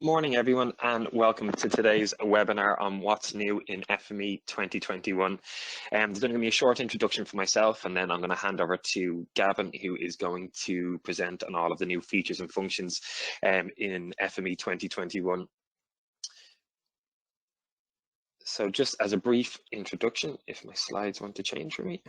Morning, everyone, and welcome to today's webinar on what's new in FME 2021. There's going to be a short introduction for myself, and then I'm going to hand over to Gavin, who is going to present on all of the new features and functions in FME 2021. So just as a brief introduction, if my slides want to change for me.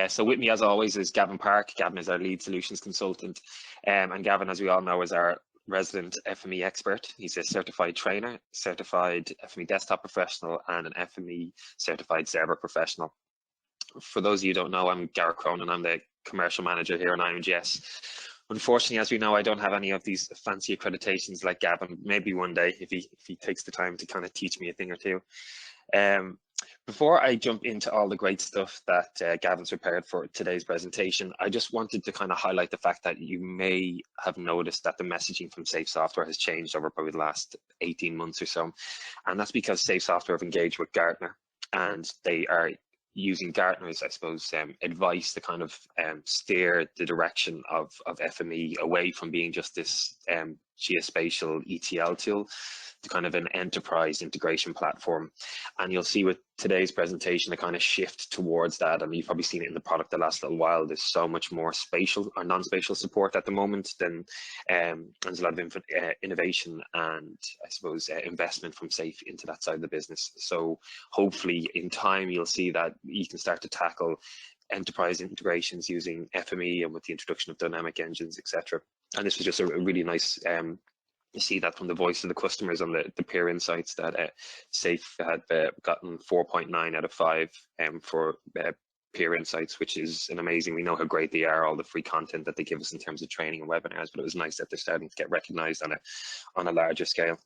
So with me, as always, is Gavin Park. Gavin is our lead solutions consultant, and Gavin, as we all know, is our resident FME expert. He's a certified trainer, certified FME desktop professional, and an FME certified server professional. For those of you who don't know, I'm Gareth Cronin. I'm the commercial manager here in IMGS. Unfortunately, as we know, I don't have any of these fancy accreditations like Gavin. Maybe one day, if he takes the time to kind of teach me a thing or two. Before I jump into all the great stuff that Gavin's prepared for today's presentation, I just wanted to kind of highlight the fact that you may have noticed that the messaging from Safe Software has changed over probably the last 18 months or so. And that's because Safe Software have engaged with Gartner, and they are using Gartner's, I suppose, advice to kind of steer the direction of FME away from being just this geospatial ETL tool to kind of an enterprise integration platform. And you'll see with today's presentation a kind of shift towards that. I mean, you've probably seen it in the product the last little while. There's so much more spatial or non-spatial support at the moment than there's a lot of innovation and I suppose investment from Safe into that side of the business. So hopefully in time you'll see that you can start to tackle enterprise integrations using FME and with the introduction of dynamic engines, etc. And this was just a really nice you see that from the voice of the customers on the peer insights that Safe had gotten 4.9 out of 5 for peer insights, which is an amazing. We know how great they are, all the free content that they give us in terms of training and webinars, but it was nice that they're starting to get recognized on a larger scale.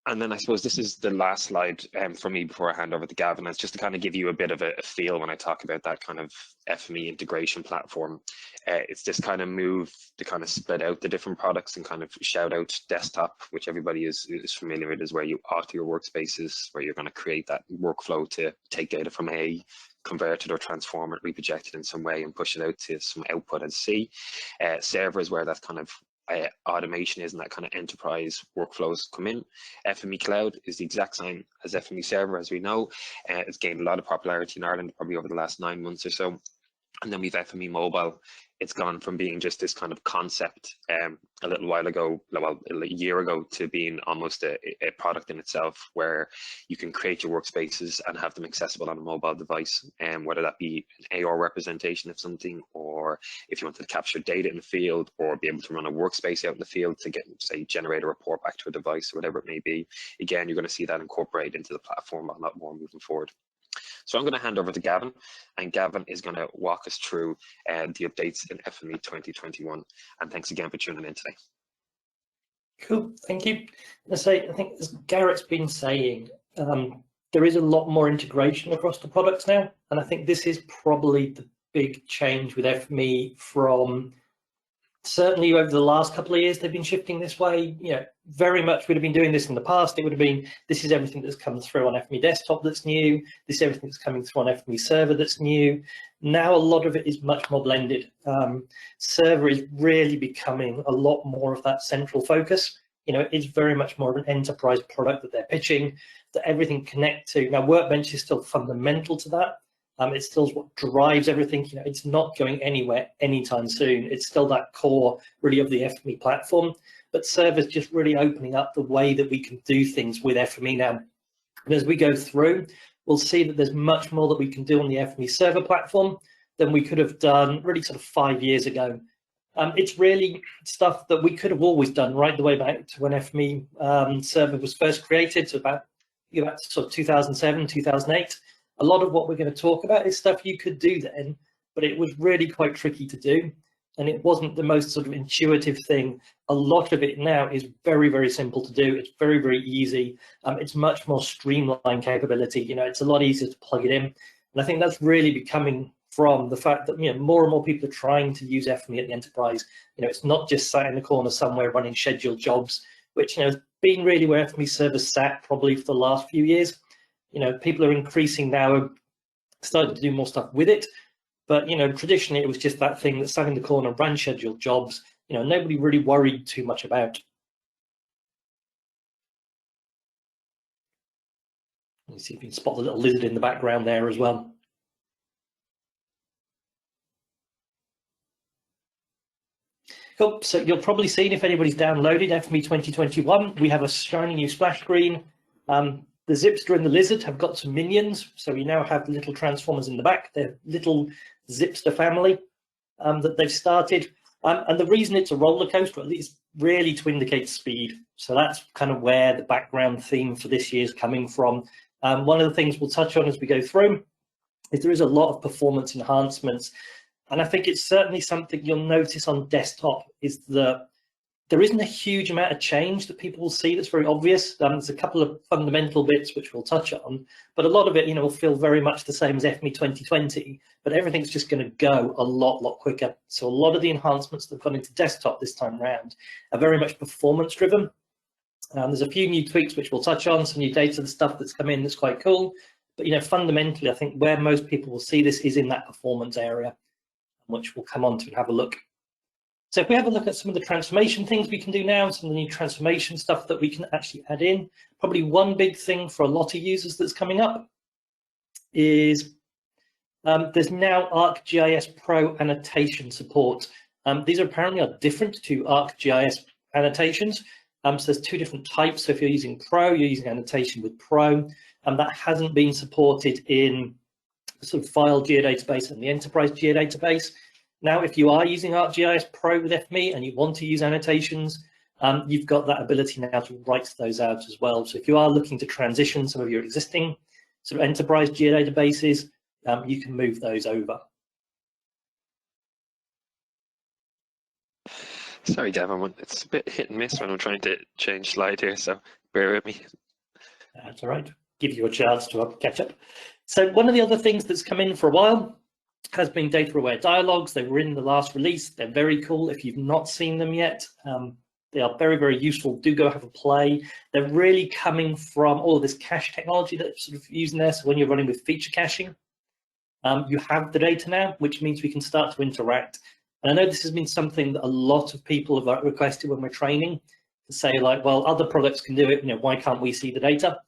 And then I suppose this is the last slide for me before I hand over to Gavin. It's just to kind of give you a bit of a feel when I talk about that kind of FME integration platform. It's this kind of move to kind of split out the different products and kind of shout out desktop, which everybody is familiar with, is where you auto your workspaces, where you're going to create that workflow to take data from A, convert it or transform it, reproject it in some way and push it out to some output as C. Server is where that kind of automation is and that kind of enterprise workflows come in. FME Cloud is the exact same as FME Server, as we know. It's gained a lot of popularity in Ireland probably over the last 9 months or so. And then we've FME Mobile. It's gone from being just this kind of concept a little while ago, well, a year ago, to being almost a product in itself, where you can create your workspaces and have them accessible on a mobile device, whether that be an AR representation of something, or if you wanted to capture data in the field, or be able to run a workspace out in the field to get, say, generate a report back to a device, or whatever it may be. Again, you're going to see that incorporated into the platform a lot more moving forward. So I'm going to hand over to Gavin, and Gavin is going to walk us through the updates in FME 2021. And thanks again for tuning in today. Cool, thank you. I think as Garrett's been saying, there is a lot more integration across the products now, and I think this is probably the big change with FME from certainly over the last couple of years. They've been shifting this way. You know, very much would have been doing this in the past. It would have been, this is everything that's come through on FME Desktop that's new. This is everything that's coming through on FME Server that's new. Now a lot of it is much more blended. Server is really becoming a lot more of that central focus. You know, it's very much more of an enterprise product that they're pitching, that everything connect to. Now Workbench is still fundamental to that. It's still what drives everything. You know, it's not going anywhere anytime soon. It's still that core really of the FME platform, but Server's just really opening up the way that we can do things with FME now. And as we go through, we'll see that there's much more that we can do on the FME Server platform than we could have done really sort of 5 years ago. It's really stuff that we could have always done right the way back to when FME Server was first created, so about sort of 2007, 2008. A lot of what we're going to talk about is stuff you could do then, but it was really quite tricky to do, and it wasn't the most sort of intuitive thing. A lot of it now is very, very simple to do. It's very, very easy. It's much more streamlined capability. You know, it's a lot easier to plug it in, and I think that's really becoming from the fact that, you know, more and more people are trying to use FME at the enterprise. You know, it's not just sat in the corner somewhere running scheduled jobs, which, you know, has been really where FME Server sat probably for the last few years. You know, people are increasing now, starting to do more stuff with it. But, you know, traditionally it was just that thing that sat in the corner, ran scheduled jobs. nobody really worried too much about. You see if you can spot the little lizard in the background there as well. Cool. So you'll probably seen, if anybody's downloaded FME 2021, we have a shiny new splash screen. The Zipster and the Lizard have got some minions, so we now have little transformers in the back. They're little Zipster family that they've started. And the reason it's a roller coaster, at least, really to indicate speed. So that's kind of where the background theme for this year is coming from. One of the things we'll touch on as we go through is there is a lot of performance enhancements. And I think it's certainly something you'll notice on desktop is that there isn't a huge amount of change that people will see that's very obvious. There's a couple of fundamental bits which we'll touch on, but a lot of it, will feel very much the same as FME 2020, but everything's just going to go a lot quicker. So a lot of the enhancements that have gone into desktop this time around are very much performance driven. There's a few new tweaks which we'll touch on, some new data stuff that's come in that's quite cool. But fundamentally, I think where most people will see this is in that performance area, which we'll come on to and have a look. So if we have a look at some of the transformation things we can do now, some of the new transformation stuff that we can actually add in, probably one big thing for a lot of users that's coming up is there's now ArcGIS Pro Annotation support. These apparently are different to ArcGIS Annotations. So there's two different types. So if you're using Pro, you're using annotation with Pro, and that hasn't been supported in the sort of file geodatabase and the enterprise geodatabase. Now, if you are using ArcGIS Pro with FME and you want to use annotations, you've got that ability now to write those out as well. So if you are looking to transition some of your existing sort of enterprise geodatabases, you can move those over. Sorry, Gavin, it's a bit hit and miss when I'm trying to change slide here, so bear with me. That's all right. Give you a chance to catch up. So one of the other things that's come in for a while has been data-aware dialogues. They were in the last release. They're very cool. If you've not seen them yet, they are very useful. Do go have a play. They're really coming from all of this cache technology that's sort of using there. So when you're running with feature caching, you have the data now, which means we can start to interact. And I know this has been something that a lot of people have requested when we're training, to say like, well, other products can do it, why can't we see the data?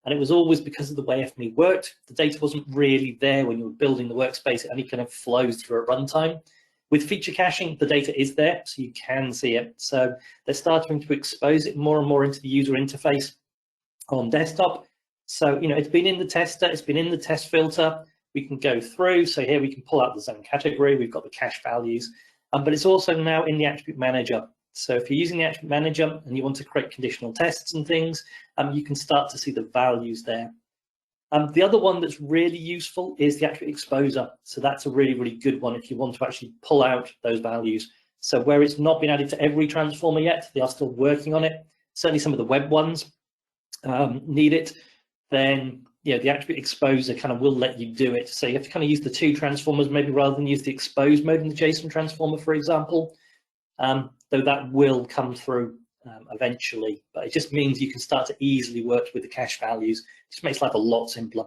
And it was always because of the way FME worked. The data wasn't really there when you were building the workspace. It only kind of flows through at runtime. With feature caching, the data is there, so you can see it. So they're starting to expose it more and more into the user interface on desktop. So, it's been in the tester, it's been in the test filter. We can go through. So here we can pull out the zone category. We've got the cache values, but it's also now in the attribute manager. So if you're using the attribute manager and you want to create conditional tests and things, you can start to see the values there. The other one that's really useful is the attribute exposer. So that's a really good one if you want to actually pull out those values. So where it's not been added to every transformer yet, they are still working on it. Certainly some of the web ones need it. Then the attribute exposer kind of will let you do it. So you have to kind of use the two transformers maybe rather than use the expose mode in the JSON transformer, for example. Though that will come through eventually, but it just means you can start to easily work with the cache values. It just makes life a lot simpler.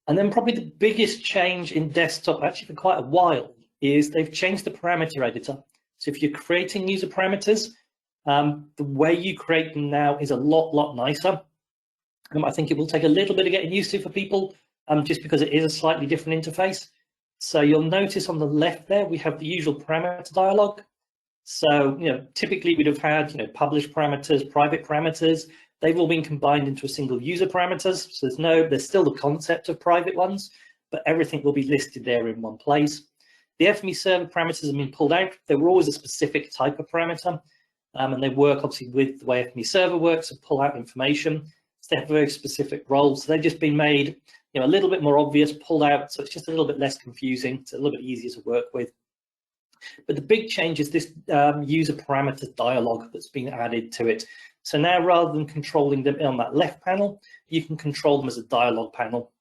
And then probably the biggest change in desktop, actually for quite a while, is they've changed the parameter editor. So if you're creating user parameters, the way you create them now is a lot nicer. I think it will take a little bit of getting used to for people, just because it is a slightly different interface. So you'll notice on the left there, we have the usual parameter dialog. So, typically we'd have had, published parameters, private parameters. They've all been combined into a single user parameters. So there's still the concept of private ones, but everything will be listed there in one place. The FME server parameters have been pulled out. They were always a specific type of parameter, and they work obviously with the way FME server works to pull out information. So they have very specific roles. So they've just been made a little bit more obvious, pulled out, so it's just a little bit less confusing. It's a little bit easier to work with. But the big change is this user parameter dialog that's been added to it. So now rather than controlling them on that left panel, you can control them as a dialog panel.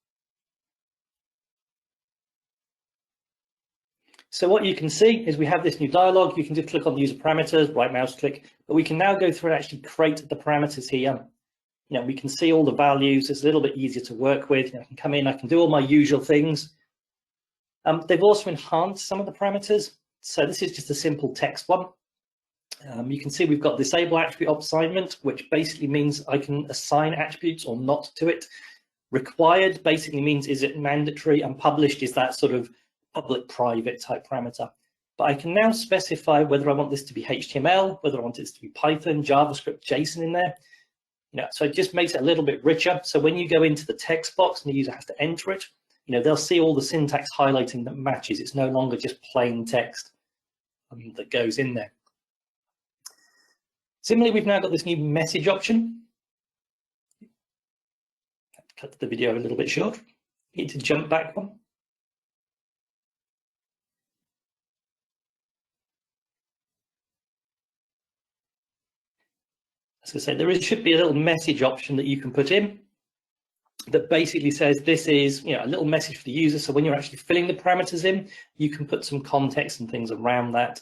So what you can see is we have this new dialog. You can just click on the user parameters, right mouse click, but we can now go through and actually create the parameters here. We can see all the values. It's a little bit easier to work with. I can come in, I can do all my usual things. They've also enhanced some of the parameters. So this is just a simple text one. You can see we've got disable attribute assignment, which basically means I can assign attributes or not to it. Required basically means is it mandatory, and published is that sort of public-private type parameter. But I can now specify whether I want this to be HTML, whether I want it to be Python, JavaScript, JSON in there. So it just makes it a little bit richer. So when you go into the text box and the user has to enter it, they'll see all the syntax highlighting that matches. It's no longer just plain text that goes in there. Similarly, we've now got this new message option. Cut the video a little bit short. Need to jump back one. As I say, there should be a little message option that you can put in that basically says this is a little message for the user. So when you're actually filling the parameters in, you can put some context and things around that.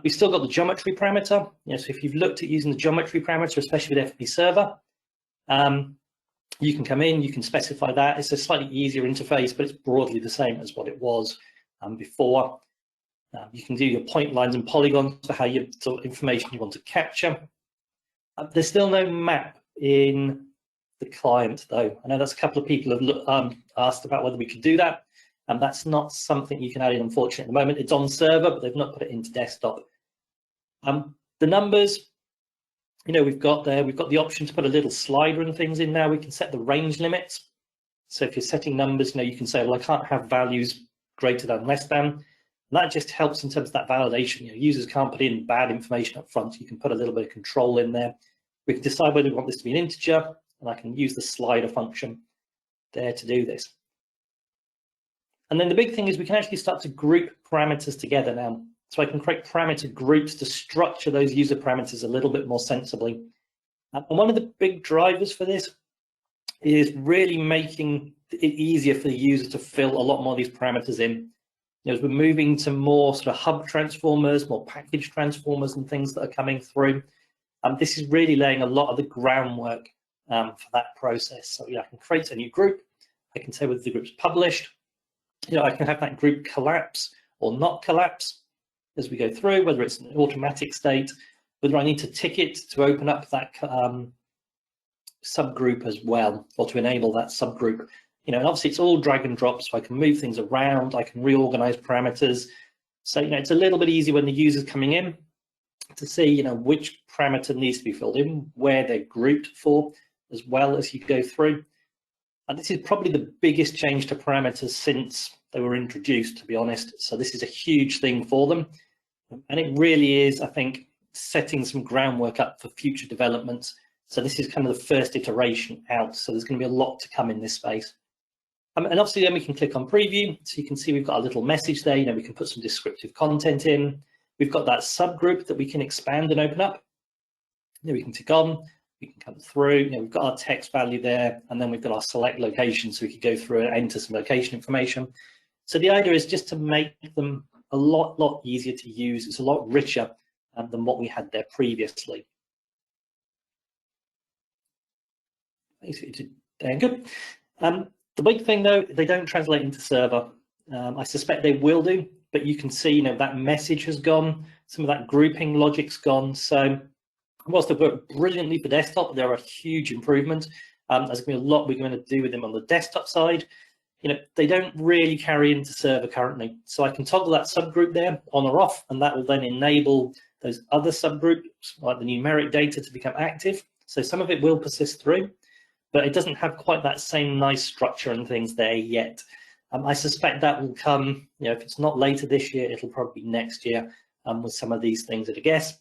We've still got the geometry parameter. So if you've looked at using the geometry parameter, especially with FME Server, you can come in, you can specify that. It's a slightly easier interface, but it's broadly the same as what it was before. You can do your point lines and polygons for how you sort of information you want to capture. There's still no map in the client, though. I know that's a couple of people have asked about whether we could do that, and that's not something you can add in, unfortunately, at the moment. It's on server, but they've not put it into desktop. The numbers, we've got the option to put a little slider and things in now. We can set the range limits. So if you're setting numbers, you can say, well, I can't have values greater than, less than. And that just helps in terms of that validation. Users can't put in bad information up front. You can put a little bit of control in there. We can decide whether we want this to be an integer, and I can use the slider function there to do this. And then the big thing is we can actually start to group parameters together now. So I can create parameter groups to structure those user parameters a little bit more sensibly. And one of the big drivers for this is really making it easier for the user to fill a lot more of these parameters in. As we're moving to more sort of hub transformers, more package transformers and things that are coming through, this is really laying a lot of the groundwork for that process. So I can create a new group. I can say whether the group's published. I can have that group collapse or not collapse as we go through, whether it's an automatic state, whether I need to tick it to open up that subgroup as well, or to enable that subgroup. And obviously it's all drag and drop, so I can move things around, I can reorganize parameters. So, it's a little bit easier when the user's coming in to see, which parameter needs to be filled in, where they're grouped for, as well as you go through. And this is probably the biggest change to parameters since they were introduced, to be honest. So this is a huge thing for them. And it really is, I think, setting some groundwork up for future developments. So this is kind of the first iteration out. So there's going to be a lot to come in this space. And obviously then we can click on preview. So you can see we've got a little message there. We can put some descriptive content in. We've got that subgroup that we can expand and open up. We can tick on, we can come through. We've got our text value there, and then we've got our select location, so we could go through and enter some location information. So the idea is just to make them a lot easier to use. It's a lot richer than what we had there previously. Basically, good. The big thing though, they don't translate into server. I suspect they will do, but you can see that message has gone, some of that grouping logic's gone. So whilst they work brilliantly for desktop, they're a huge improvement. There's going to be a lot we're going to do with them on the desktop side. They don't really carry into server currently. So I can toggle that subgroup there on or off, and that will then enable those other subgroups, like the numeric data, to become active. So some of it will persist through, but it doesn't have quite that same nice structure and things there yet. I suspect that will come, if it's not later this year, it'll probably be next year with some of these things at a guess.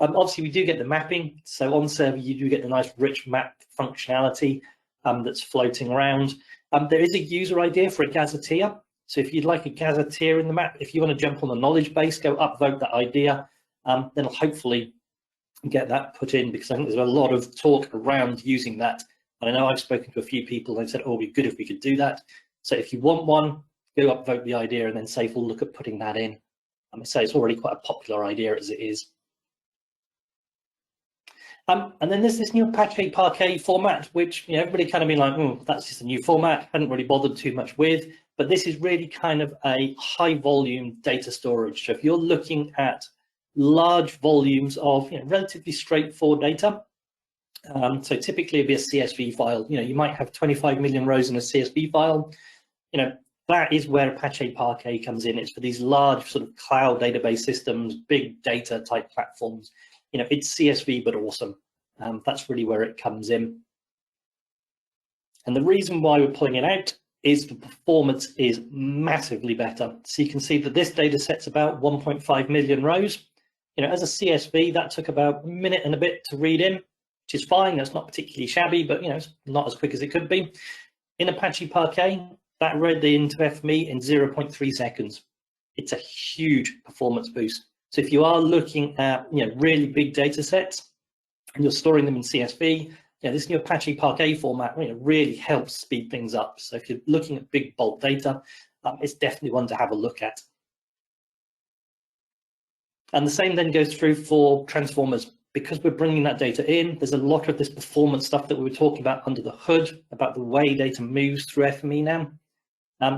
Obviously, we do get the mapping. So on server, you do get the nice rich map functionality that's floating around. There is a user idea for a gazetteer. So if you'd like a gazetteer in the map, if you want to jump on the knowledge base, go upvote that idea, then I'll hopefully get that put in, because I think there's a lot of talk around using that. And I know I've spoken to a few people and said, oh, it'd be good if we could do that. So if you want one, go upvote the idea, and then Safe will look at putting that in. So it's already quite a popular idea as it is. And then there's this new Apache Parquet format, which everybody kind of been like, that's just a new format, hadn't really bothered too much with, but this is really kind of a high volume data storage. So if you're looking at large volumes of relatively straightforward data, so typically it'd be a CSV file. You might have 25 million rows in a CSV file. That is where Apache Parquet comes in. It's for these large sort of cloud database systems, big data type platforms. It's CSV, but awesome. That's really where it comes in. And the reason why we're pulling it out is the performance is massively better. So you can see that this data set's about 1.5 million rows. As a CSV, that took about a minute and a bit to read in, which is fine. That's not particularly shabby, but it's not as quick as it could be. In Apache Parquet, that read into FME in 0.3 seconds. It's a huge performance boost. So if you are looking at really big data sets and you're storing them in CSV, this new Apache Parquet format really helps speed things up. So if you're looking at big bulk data, it's definitely one to have a look at. And the same then goes through for transformers. Because we're bringing that data in, there's a lot of this performance stuff that we were talking about under the hood, about the way data moves through FME now.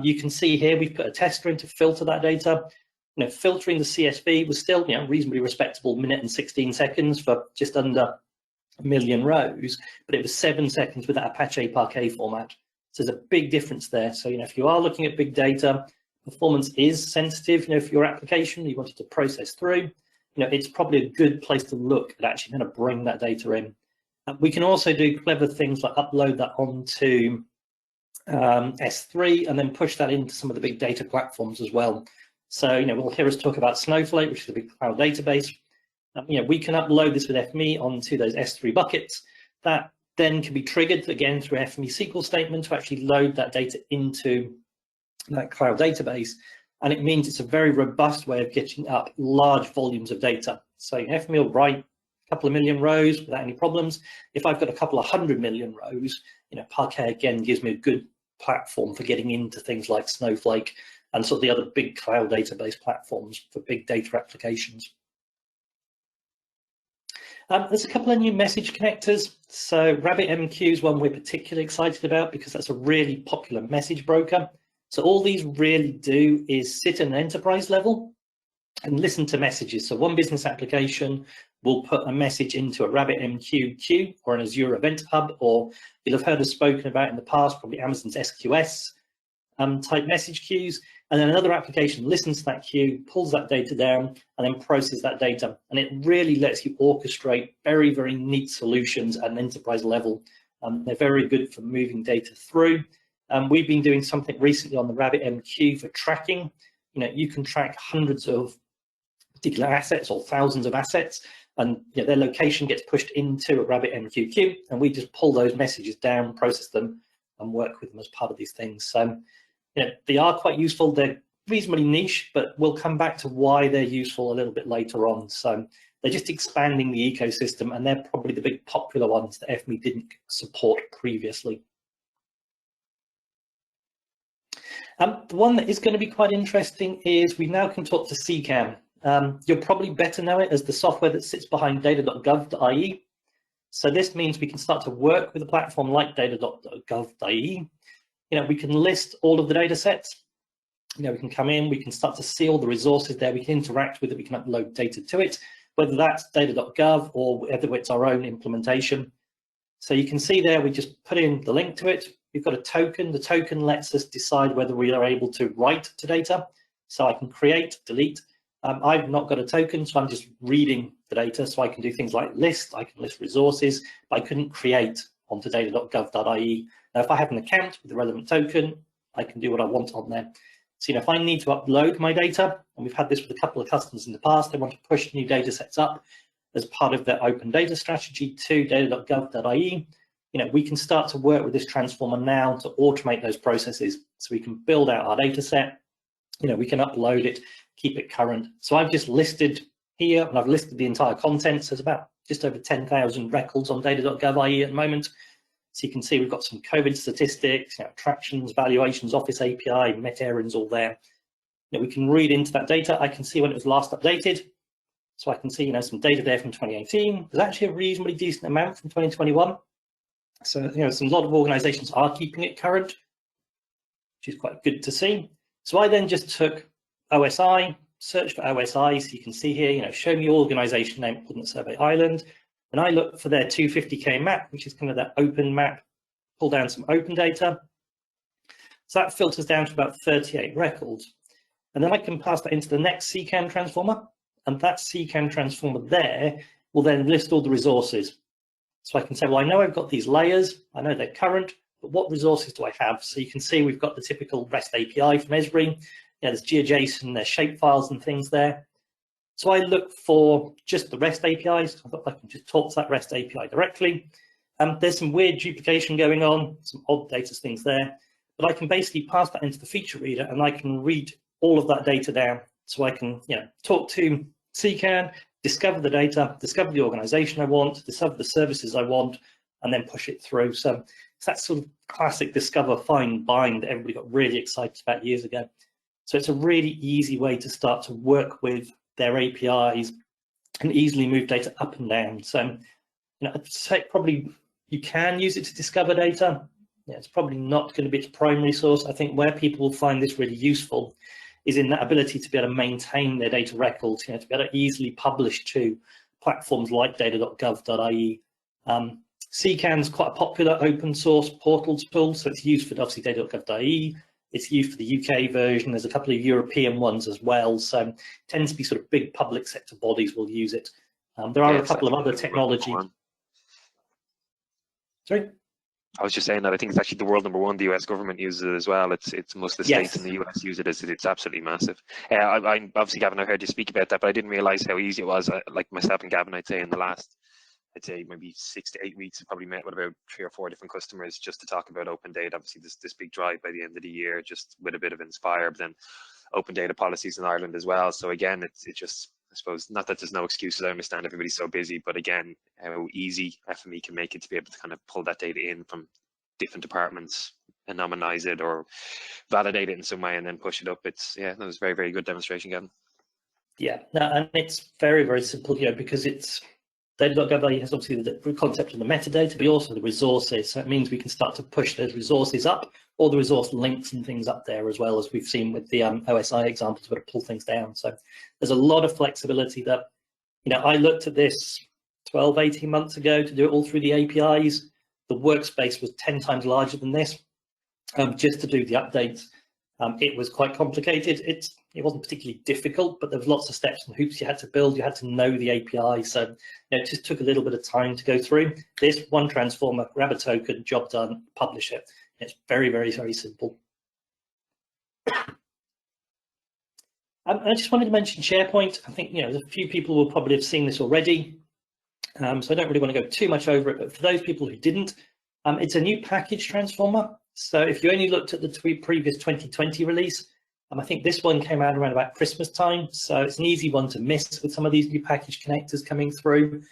You can see here we've put a tester in to filter that data. Filtering the CSV was still reasonably respectable, minute and 16 seconds for just under a million rows, but it was 7 seconds with that Apache Parquet format. So there's a big difference there. So if you are looking at big data, performance is sensitive. For your application you wanted to process through, it's probably a good place to look at actually kind of bring that data in. We can also do clever things like upload that onto S3 and then push that into some of the big data platforms as well. So we'll hear us talk about Snowflake, which is a big cloud database. We can upload this with FME onto those S3 buckets. That then can be triggered again through FME SQL statement to actually load that data into that cloud database. And it means it's a very robust way of getting up large volumes of data. So FME will write a couple of million rows without any problems. If I've got a couple of 100 million rows, Parquet again gives me a good platform for getting into things like Snowflake and sort of the other big cloud database platforms for big data applications. There's a couple of new message connectors. So RabbitMQ is one we're particularly excited about because that's a really popular message broker. So all these really do is sit at an enterprise level and listen to messages. So one business application will put a message into a RabbitMQ queue or an Azure Event Hub, or you'll have heard us spoken about in the past, probably Amazon's SQS type message queues. And then another application listens to that queue, pulls that data down, and then processes that data. And it really lets you orchestrate very, very neat solutions at an enterprise level. They're very good for moving data through. We've been doing something recently on the RabbitMQ for tracking. You can track hundreds of particular assets or thousands of assets, and their location gets pushed into a RabbitMQ queue, and we just pull those messages down, process them, and work with them as part of these things. So they are quite useful. They're reasonably niche, but we'll come back to why they're useful a little bit later on. So they're just expanding the ecosystem, and they're probably the big popular ones that FME didn't support previously. The one that is going to be quite interesting is we now can talk to CCAM. You'll probably better know it as the software that sits behind data.gov.ie. So this means we can start to work with a platform like data.gov.ie. We can list all of the data sets. We can come in, we can start to see all the resources there, we can interact with it, we can upload data to it, whether that's data.gov or whether it's our own implementation. So you can see there, we just put in the link to it. We've got a token. The token lets us decide whether we are able to write to data. So I can create, delete. I've not got a token, so I'm just reading the data. So I can do things like list, I can list resources, but I couldn't create onto data.gov.ie. Now, if I have an account with the relevant token, I can do what I want on there. So if I need to upload my data, and we've had this with a couple of customers in the past, they want to push new data sets up as part of their open data strategy to data.gov.ie, we can start to work with this transformer now to automate those processes. So we can build out our data set, we can upload it, keep it current. So I've just listed here, and I've listed the entire content. So there's about just over 10,000 records on data.gov.ie at the moment. So you can see we've got some COVID statistics, attractions, valuations, Office API, meta errands, all there. We can read into that data. I can see when it was last updated. So I can see, some data there from 2018. There's actually a reasonably decent amount from 2021. So, a lot of organizations are keeping it current. which is quite good to see. So I then just took OSI, search for OSI, so you can see here, show me organization name Ordnance Survey Ireland, and I look for their 250K map, which is kind of that open map, pull down some open data. So that filters down to about 38 records. And then I can pass that into the next CCAN transformer, and that CCAN transformer there will then list all the resources. So I can say, well, I know I've got these layers, I know they're current, but what resources do I have? So you can see we've got the typical REST API from Esri. There's GeoJSON, there's shapefiles and things there. So I look for just the REST APIs. I thought I can just talk to that REST API directly. There's some weird duplication going on, some odd data things there, but I can basically pass that into the feature reader and I can read all of that data down. So I can talk to CCAN, discover the data, discover the organization I want, discover the services I want, and then push it through. So it's that sort of classic discover, find, bind that everybody got really excited about years ago. So it's a really easy way to start to work with their APIs and easily move data up and down. So, I'd say probably you can use it to discover data. It's probably not going to be its primary source. I think where people will find this really useful is in that ability to be able to maintain their data records, to be able to easily publish to platforms like data.gov.ie. CCAN's quite a popular open source portals tool, so it's used for obviously data.gov.ie. It's used for the UK version. There's a couple of European ones as well. So it tends to be sort of big public sector bodies will use it. There are a couple of other technologies. Sorry? I was just saying that I think it's actually the world #1. The US government uses it as well. It's most of the states in the US use it. It's absolutely massive. I obviously, Gavin, I heard you speak about that, but I didn't realize how easy it was. Like myself and Gavin, I'd say in the last, maybe 6 to 8 weeks, I probably met with about 3 or 4 different customers just to talk about open data. Obviously, this big drive by the end of the year, just with a bit of Inspire, but then open data policies in Ireland as well. So again, it just, I suppose, not that there's no excuses. I understand everybody's so busy, but again, how easy FME can make it to be able to kind of pull that data in from different departments, anonymize it or validate it in some way, and then push it up. That was a very, very good demonstration, Gavin. Yeah, no, and it's very, very simple, because it's data.gov.ie has obviously the concept of the metadata, but also the resources. So it means we can start to push those resources up, or the resource links and things up there, as well as we've seen with the OSI examples, where to pull things down. So there's a lot of flexibility that, I looked at this 12, 18 months ago to do it all through the APIs. The workspace was 10 times larger than this, just to do the updates. It was quite complicated. It wasn't particularly difficult, but there was lots of steps and hoops you had to build. You had to know the API, so it just took a little bit of time to go through. This one transformer, grab a token, job done, publish it. It's very, very, very simple. I just wanted to mention SharePoint. I think a few people will probably have seen this already, so I don't really want to go too much over it. But for those people who didn't, it's a new package transformer. So if you only looked at the previous 2020 release, I think this one came out around about Christmas time. So it's an easy one to miss with some of these new package connectors coming through.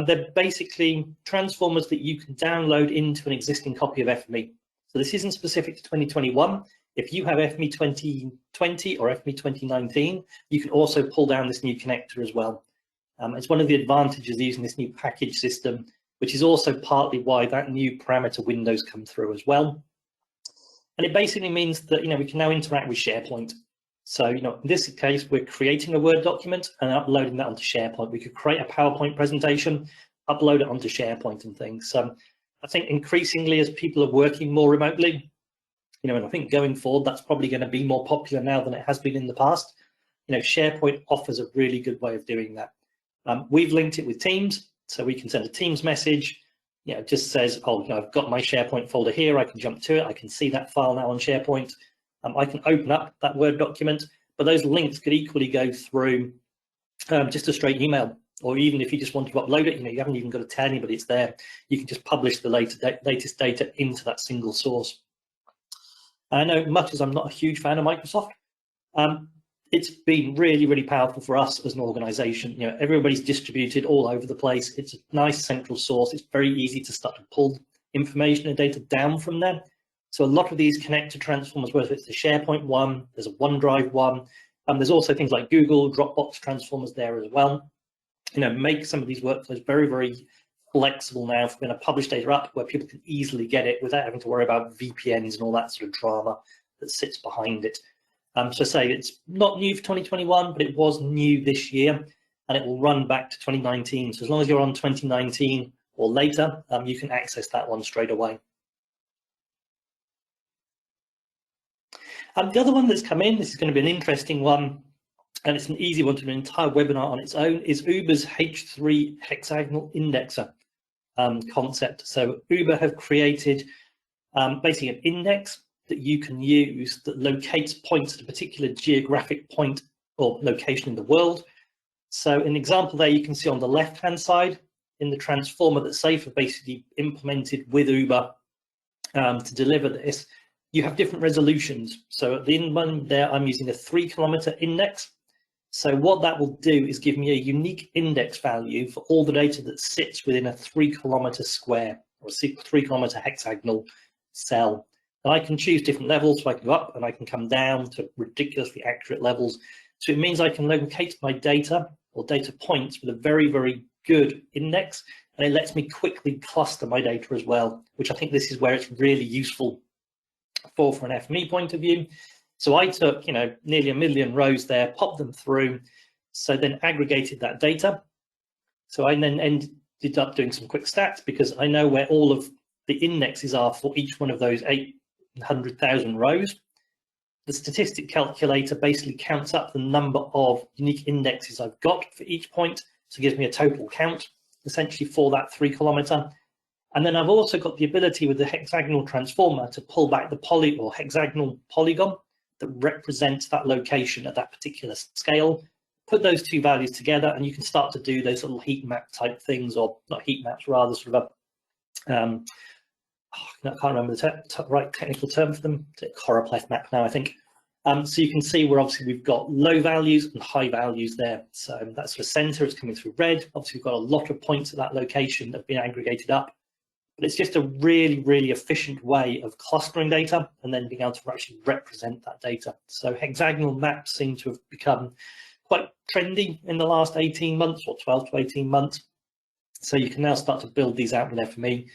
They're basically transformers that you can download into an existing copy of FME. So this isn't specific to 2021. If you have FME 2020 or FME 2019, you can also pull down this new connector as well. It's one of the advantages of using this new package system, which is also partly why that new parameter windows come through as well. And it basically means that we can now interact with SharePoint. So in this case, we're creating a Word document and uploading that onto SharePoint. We could create a PowerPoint presentation, upload it onto SharePoint and things. So I think increasingly, as people are working more remotely, and I think going forward, that's probably going to be more popular now than it has been in the past. SharePoint offers a really good way of doing that. We've linked it with Teams, so we can send a Teams message. It just says, I've got my SharePoint folder here. I can jump to it. I can see that file now on SharePoint. I can open up that Word document, but those links could equally go through just a straight email, or even if you just want to upload it, you haven't even got to tell anybody it's there. You can just publish the latest data into that single source. I know, much as I'm not a huge fan of Microsoft, it's been really, really powerful for us as an organization. Everybody's distributed all over the place. It's a nice central source. It's very easy to start to pull information and data down from there. So a lot of these connector transformers, whether it's the SharePoint one, there's a OneDrive one, there's also things like Google, Dropbox transformers there as well. Make some of these workflows very, very flexible now for going to publish data up where people can easily get it without having to worry about VPNs and all that sort of drama. that sits behind it. So say it's not new for 2021, but it was new this year, and it will run back to 2019. So as long as you're on 2019 or later, you can access that one straight away. The other one that's come in, this is going to be an interesting one, and it's an easy one to do an entire webinar on its own, is Uber's H3 hexagonal indexer concept. So Uber have created basically an index that you can use that locates points at a particular geographic point or location in the world. So an example there you can see on the left-hand side in the transformer that SAFE have basically implemented with Uber to deliver this. You have different resolutions. So at the end one there, I'm using a 3 kilometer index. So what that will do is give me a unique index value for all the data that sits within a 3 kilometer square or a 3 kilometer hexagonal cell. And I can choose different levels, so I can go up and I can come down to ridiculously accurate levels. So it means I can locate my data or data points with a very, very good index, and it lets me quickly cluster my data as well, which I think this is where it's really useful for an FME point of view. So I took, nearly 1 million rows there, popped them through, so then aggregated that data. So I then ended up doing some quick stats because I know where all of the indexes are for each one of those 800,000 rows. The statistic calculator basically counts up the number of unique indexes I've got for each point, so it gives me a total count, essentially for that 3 kilometer. And then I've also got the ability with the hexagonal transformer to pull back the hexagonal polygon that represents that location at that particular scale, put those two values together, and you can start to do those little heat map type things, or not heat maps, rather sort of a, I can't remember the right technical term for them, choropleth map now, I think. So you can see where obviously we've got low values and high values there. So that's the center, it's coming through red. Obviously we've got a lot of points at that location that have been aggregated up. But it's just a really, really efficient way of clustering data and then being able to actually represent that data. So hexagonal maps seem to have become quite trendy in the last 18 months or 12 to 18 months. So you can now start to build these out with FME.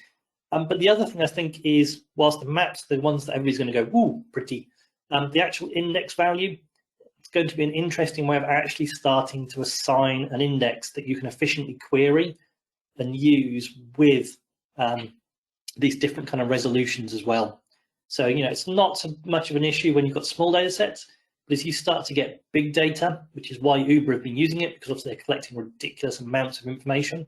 But the other thing I think is, whilst the maps, the ones that everybody's going to go, ooh, pretty, the actual index value, it's going to be an interesting way of actually starting to assign an index that you can efficiently query and use with these different kind of resolutions as well. So, it's not so much of an issue when you've got small data sets, but as you start to get big data, which is why Uber have been using it, because obviously they're collecting ridiculous amounts of information,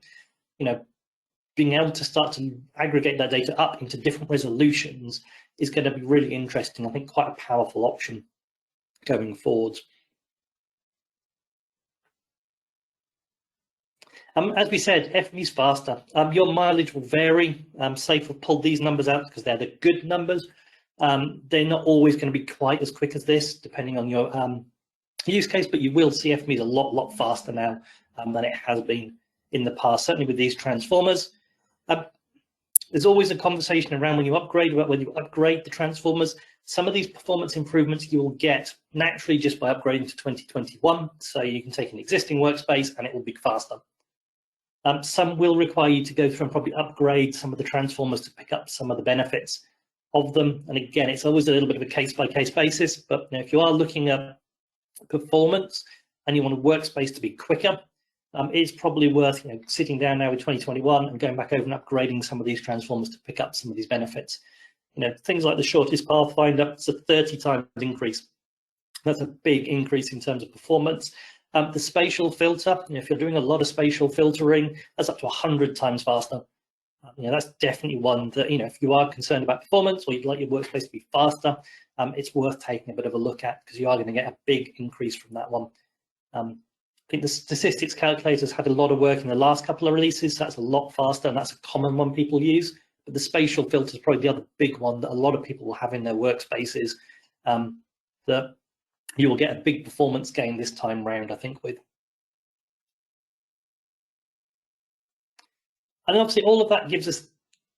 being able to start to aggregate that data up into different resolutions is going to be really interesting. I think quite a powerful option going forwards. As we said, FME's faster. Your mileage will vary. SAFE will pull these numbers out because they're the good numbers. They're not always going to be quite as quick as this, depending on your use case, but you will see FME is a lot faster now than it has been in the past, certainly with these transformers. There's always a conversation around when you upgrade, about whether you upgrade the transformers. Some of these performance improvements you will get naturally just by upgrading to 2021. So you can take an existing workspace and it will be faster. Some will require you to go through and probably upgrade some of the transformers to pick up some of the benefits of them. And again, it's always a little bit of a case-by-case basis, but if you are looking at performance and you want a workspace to be quicker, it's probably worth sitting down now with 2021 and going back over and upgrading some of these transformers to pick up some of these benefits. Things like the shortest pathfinder, it's a 30 times increase. That's a big increase in terms of performance. The spatial filter, if you're doing a lot of spatial filtering, that's up to 100 times faster. That's definitely one that, if you are concerned about performance or you'd like your workspace to be faster, it's worth taking a bit of a look at, because you are going to get a big increase from that one. I think the statistics calculator's had a lot of work in the last couple of releases, so that's a lot faster, and that's a common one people use. But the spatial filter is probably the other big one that a lot of people will have in their workspaces, that you will get a big performance gain this time round, I think, with. And obviously all of that gives us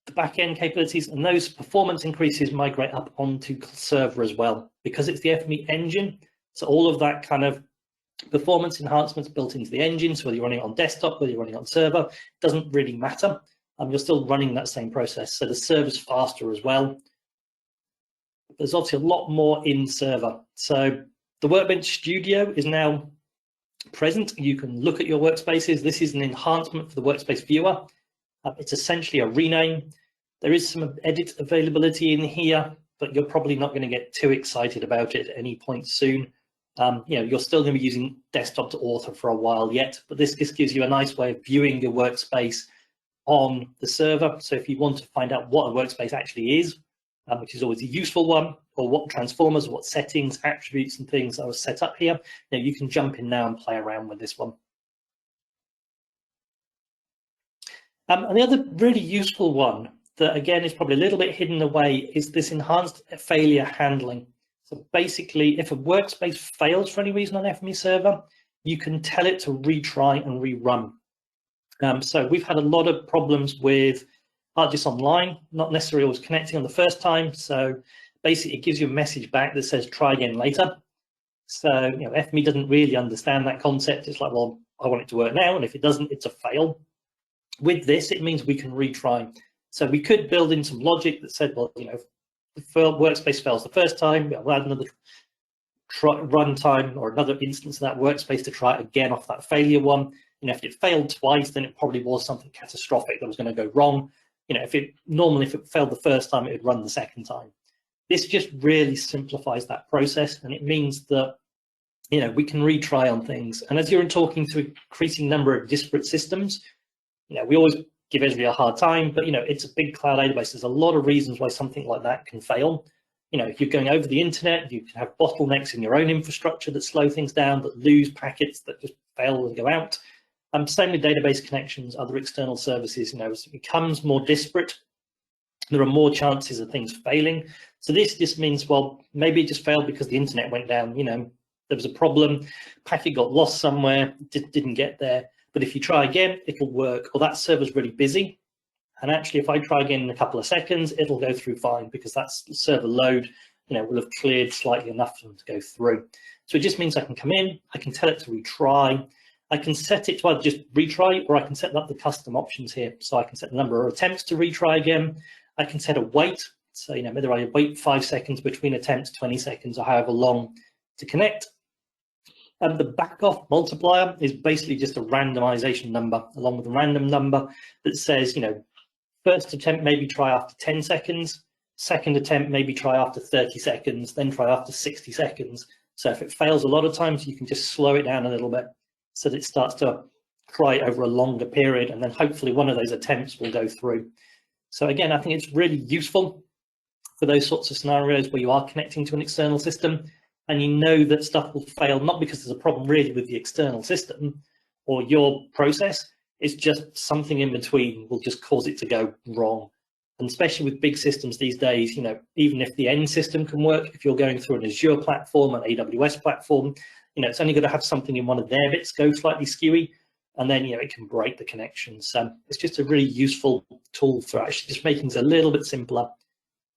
the back-end capabilities, and those performance increases migrate up onto server as well, because it's the FME engine. So all of that kind of performance enhancements built into the engine, so whether you're running it on desktop, whether you're running it on server, doesn't really matter. You're still running that same process. So the server's faster as well. there's obviously a lot more in Server. So the Workbench Studio is now present. You can look at your workspaces. This is an enhancement for the Workspace Viewer. It's essentially a rename. There is some edit availability in here, but you're probably not going to get too excited about it at any point soon. You're still going to be using desktop to author for a while yet, but this just gives you a nice way of viewing your workspace on the server. So if you want to find out what a workspace actually is, which is always a useful one, or what transformers, what settings, attributes and things are set up here, you can jump in now and play around with this one. And the other really useful one that again is probably a little bit hidden away is this enhanced failure handling. So basically, if a workspace fails for any reason on FME Server, you can tell it to retry and rerun. So we've had a lot of problems with ArcGIS Online, not necessarily always connecting on the first time. So basically, it gives you a message back that says try again later. So FME doesn't really understand that concept. It's like, well, I want it to work now, and if it doesn't, it's a fail. With this, it means we can retry. So we could build in some logic that said, well, if the workspace fails the first time, we'll add another run time or another instance of that workspace to try it again off that failure one. If it failed twice, then it probably was something catastrophic that was going to go wrong. If it failed the first time, it would run the second time. This just really simplifies that process, and it means that we can retry on things. And as you're talking to an increasing number of disparate systems, we always give Esri a hard time, but it's a big cloud database. There's a lot of reasons why something like that can fail. If you're going over the internet, you can have bottlenecks in your own infrastructure that slow things down, that lose packets, that just fail and go out. Same with database connections, other external services. As it becomes more disparate, there are more chances of things failing. So this just means, well, maybe it just failed because the internet went down. There was a problem, packet got lost somewhere, didn't get there. But if you try again, it'll work. Or that server's really busy. And actually, if I try again in a couple of seconds, it'll go through fine because that's the server load, will have cleared slightly enough for them to go through. So it just means I can come in, I can tell it to retry. I can set it to either just retry, or I can set up the custom options here. So I can set the number of attempts to retry again. I can set a wait. So, whether I wait 5 seconds between attempts, 20 seconds, or however long to connect. And the back off multiplier is basically just a randomization number along with a random number that says, first attempt maybe try after 10 seconds, second attempt maybe try after 30 seconds, then try after 60 seconds. So if it fails a lot of times, you can just slow it down a little bit so that it starts to try over a longer period, and then hopefully one of those attempts will go through. So again, I think it's really useful for those sorts of scenarios where you are connecting to an external system and that stuff will fail, not because there's a problem really with the external system or your process, it's just something in between will just cause it to go wrong. And especially with big systems these days, even if the end system can work, if you're going through an Azure platform, an AWS platform, it's only going to have something in one of their bits go slightly skewy, and then, it can break the connection. So it's just a really useful tool for actually just making things a little bit simpler.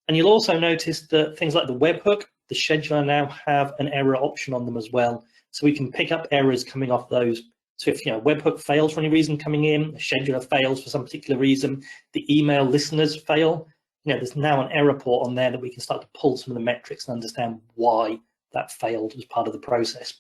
And you'll also notice that things like the webhook, the scheduler now have an error option on them as well. So we can pick up errors coming off those. So if webhook fails for any reason coming in, the scheduler fails for some particular reason, the email listeners fail, there's now an error port on there that we can start to pull some of the metrics and understand why that failed as part of the process.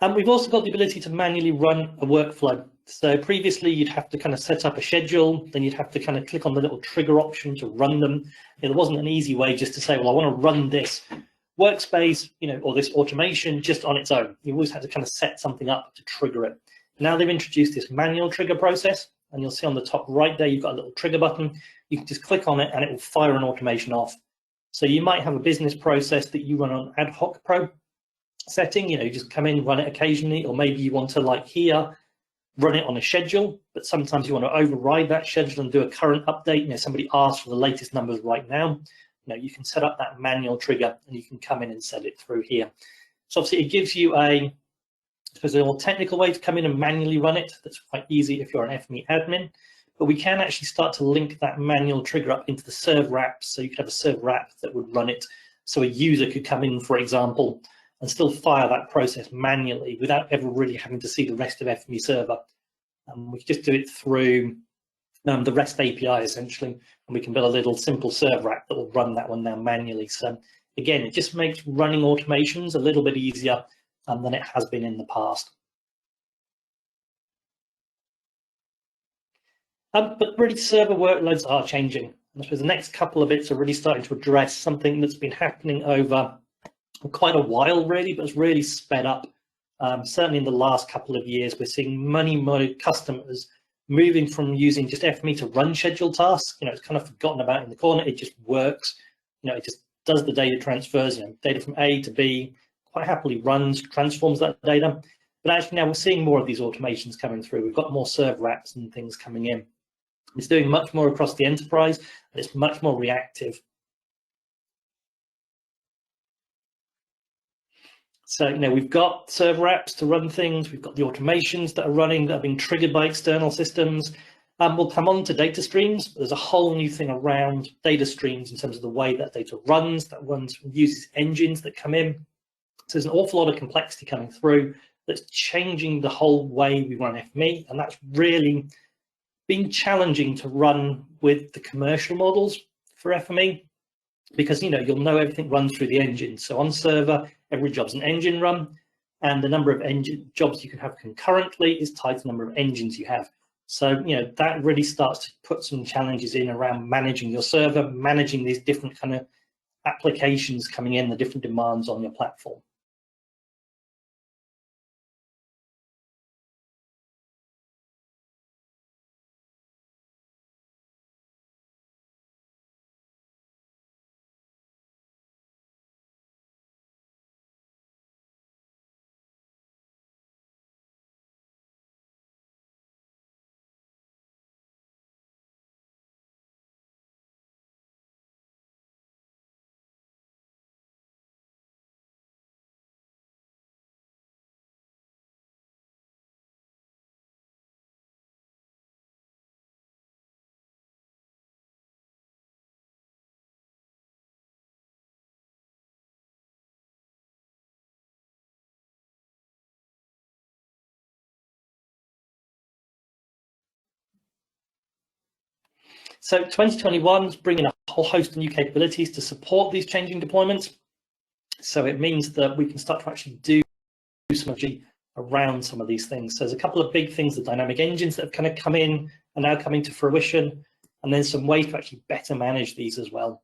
And we've also got the ability to manually run a workflow. So previously you'd have to kind of set up a schedule, then you'd have to kind of click on the little trigger option to run them. There wasn't an easy way just to say, well, I want to run this workspace, or this automation just on its own. You always had to kind of set something up to trigger it. Now they've introduced this manual trigger process, and you'll see on the top right there, you've got a little trigger button. You can just click on it and it will fire an automation off. So you might have a business process that you run on ad hoc pro setting, you just come in, run it occasionally, or maybe you want to, like here, run it on a schedule, but sometimes you want to override that schedule and do a current update. Somebody asks for the latest numbers right now. You can set up that manual trigger and you can come in and set it through here. So obviously it gives you a more technical way to come in and manually run it. That's quite easy if you're an FME admin, but we can actually start to link that manual trigger up into the server app. So you could have a server app that would run it. So a user could come in, for example, and still fire that process manually without ever really having to see the rest of FME Server. We could just do it through the REST API essentially, and we can build a little simple server app that will run that one now manually. So again, it just makes running automations a little bit easier than it has been in the past. But really, server workloads are changing. I suppose the next couple of bits are really starting to address something that's been happening over quite a while, really, but it's really sped up. Certainly in the last couple of years, we're seeing many more customers moving from using just FME to run scheduled tasks. It's kind of forgotten about in the corner. It just works. It just does the data transfers, data from A to B, quite happily runs, transforms that data. But actually now we're seeing more of these automations coming through. We've got more server apps and things coming in. It's doing much more across the enterprise, and it's much more reactive. So, we've got server apps to run things. We've got the automations that are running, that are being triggered by external systems. We'll come on to data streams. There's a whole new thing around data streams in terms of the way that data runs, uses engines that come in. So there's an awful lot of complexity coming through that's changing the whole way we run FME, and that's really been challenging to run with the commercial models for FME, because you'll know everything runs through the engine. So on server, every job's an engine run, and the number of engine jobs you can have concurrently is tied to the number of engines you have. So that really starts to put some challenges in around managing your server, managing these different kind of applications coming in, the different demands on your platform. So 2021 is bringing a whole host of new capabilities to support these changing deployments. So it means that we can start to actually do some around some of these things. So there's a couple of big things, the dynamic engines that have kind of come in are now coming to fruition, and then some ways to actually better manage these as well.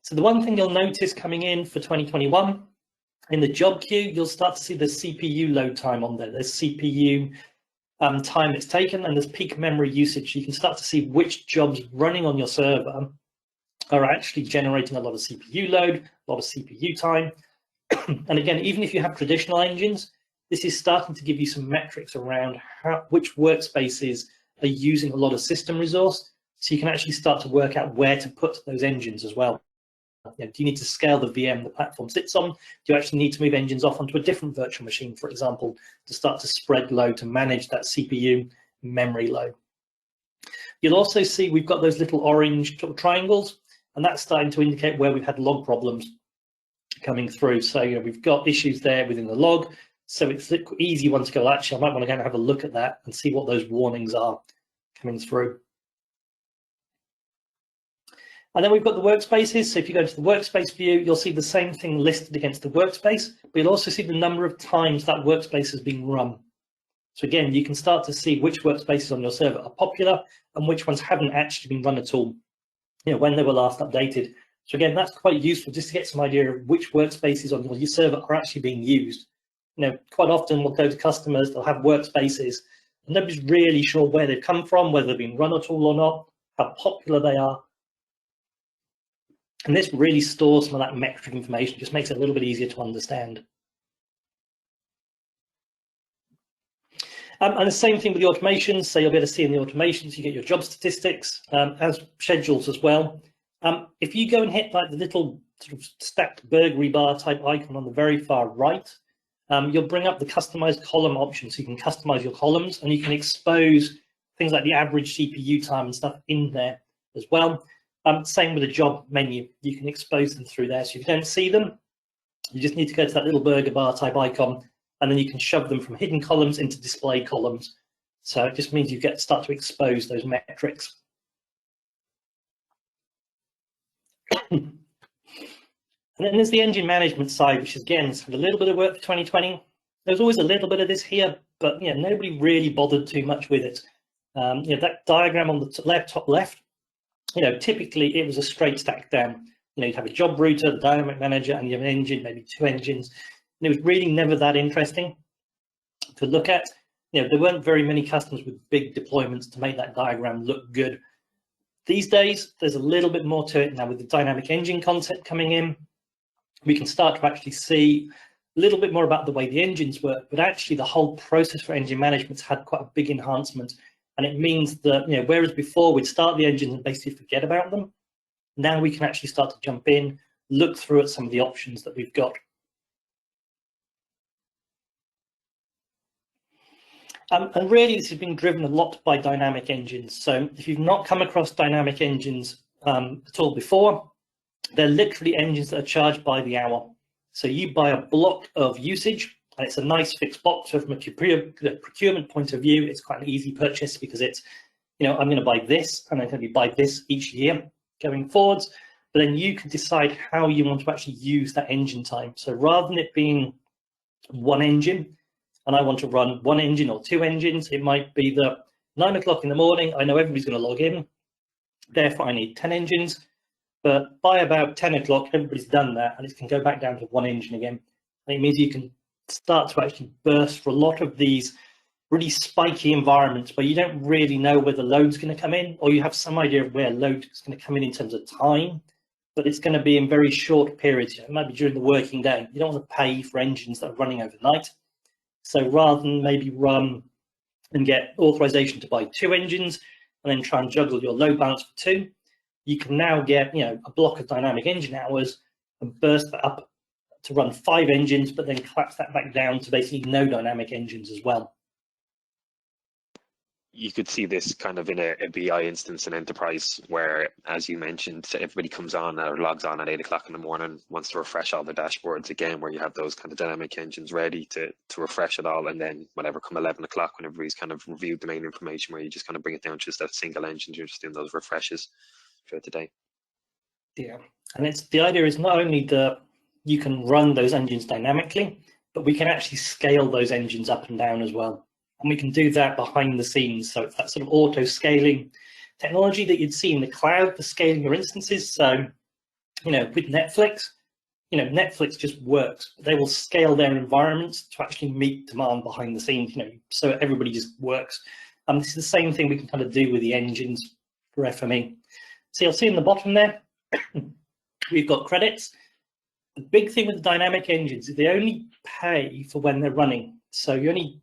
So the one thing you'll notice coming in for 2021, in the job queue, you'll start to see the CPU load time on there. There's CPU time it's taken, and there's peak memory usage. You can start to see which jobs running on your server are actually generating a lot of CPU load, a lot of CPU time. And again, even if you have traditional engines, this is starting to give you some metrics around which workspaces are using a lot of system resource, so you can actually start to work out where to put those engines as well. Do you need to scale the VM the platform sits on? Do you actually need to move engines off onto a different virtual machine, for example, to start to spread load to manage that CPU memory load? You'll also see we've got those little orange triangles, and that's starting to indicate where we've had log problems coming through. So we've got issues there within the log, so it's an easy one to go, actually, I might want to go and have a look at that and see what those warnings are coming through. And then we've got the workspaces. So if you go to the workspace view, you'll see the same thing listed against the workspace, but you'll also see the number of times that workspace has been run. So again, you can start to see which workspaces on your server are popular and which ones haven't actually been run at all, when they were last updated. So again, that's quite useful just to get some idea of which workspaces on your server are actually being used. Quite often we'll go to customers, they'll have workspaces, and nobody's really sure where they've come from, whether they've been run at all or not, how popular they are. And this really stores some of that metric information, just makes it a little bit easier to understand. And the same thing with the automations. So you'll be able to see in the automations, you get your job statistics, as schedules as well. If you go and hit like the little sort of stacked burglary bar type icon on the very far right, you'll bring up the customized column option. So you can customize your columns, and you can expose things like the average CPU time and stuff in there as well. Same with the job menu, you can expose them through there. So if you don't see them, you just need to go to that little burger bar type icon and then you can shove them from hidden columns into display columns. So it just means you start to expose those metrics. And then there's the engine management side, which again has had a little bit of work for 2020. There's always a little bit of this here, but nobody really bothered too much with it. That diagram on the top left, typically it was a straight stack down. You'd have a job router, the dynamic manager, and you have an engine, maybe 2 engines. And it was really never that interesting to look at. There weren't very many customers with big deployments to make that diagram look good. These days, there's a little bit more to it now with the dynamic engine concept coming in. We can start to actually see a little bit more about the way the engines work, but actually the whole process for engine management's had quite a big enhancement. And it means that, whereas before we'd start the engines and basically forget about them, now we can actually start to jump in, look through at some of the options that we've got. And really, this has been driven a lot by dynamic engines. So if you've not come across dynamic engines at all before, they're literally engines that are charged by the hour. So you buy a block of usage, and it's a nice fixed box. So from a procurement point of view, it's quite an easy purchase because it's, I'm going to buy this, and I'm going to buy this each year going forwards. But then you can decide how you want to actually use that engine time. So rather than it being one engine, and I want to run 1 engine or 2 engines, it might be that 9 o'clock in the morning, I know everybody's going to log in, therefore I need 10 engines, but by about 10 o'clock, everybody's done that, and it can go back down to 1 engine again. And it means you can start to actually burst for a lot of these really spiky environments where you don't really know where the load's going to come in, or you have some idea of where load is going to come in terms of time, but it's going to be in very short periods. It might be during the working day. You don't want to pay for engines that are running overnight. So rather than maybe run and get authorization to buy 2 engines and then try and juggle your load balance for 2, you can now get a block of dynamic engine hours and burst that up to run 5 engines, but then collapse that back down to basically no dynamic engines as well. You could see this kind of in a BI instance in enterprise where, as you mentioned, everybody comes on or logs on at 8 o'clock in the morning, wants to refresh all the dashboards again, where you have those kind of dynamic engines ready to refresh it all. And then whatever, come 11 o'clock when everybody's kind of reviewed the main information, where you just kind of bring it down to just that single engine, you're just doing those refreshes throughout the day. Yeah, and the idea is not only that you can run those engines dynamically, but we can actually scale those engines up and down as well. And we can do that behind the scenes. So it's that sort of auto scaling technology that you'd see in the cloud for scaling your instances. So, with Netflix, Netflix just works. They will scale their environments to actually meet demand behind the scenes, so everybody just works. This is the same thing we can kind of do with the engines for FME. So you'll see in the bottom there, we've got credits. The big thing with the dynamic engines is they only pay for when they're running. So you only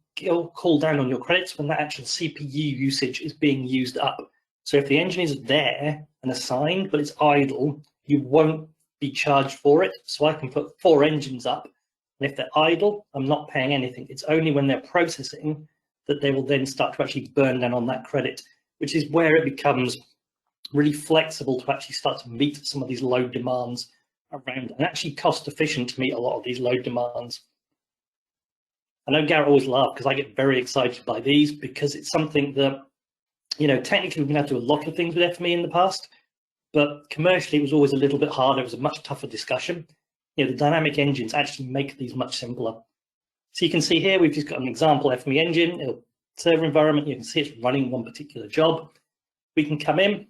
call down on your credits when that actual CPU usage is being used up. So if the engine is there and assigned, but it's idle, you won't be charged for it. So I can put 4 engines up, and if they're idle, I'm not paying anything. It's only when they're processing that they will then start to actually burn down on that credit, which is where it becomes really flexible to actually start to meet some of these load demands around, and actually cost efficient to meet a lot of these load demands. I know Garrett always laughs because I get very excited by these, because it's something that, technically we've been able to do a lot of things with FME in the past, but commercially it was always a little bit harder. It was a much tougher discussion. The dynamic engines actually make these much simpler. So you can see here, we've just got an example FME engine, server environment. You can see it's running one particular job. We can come in,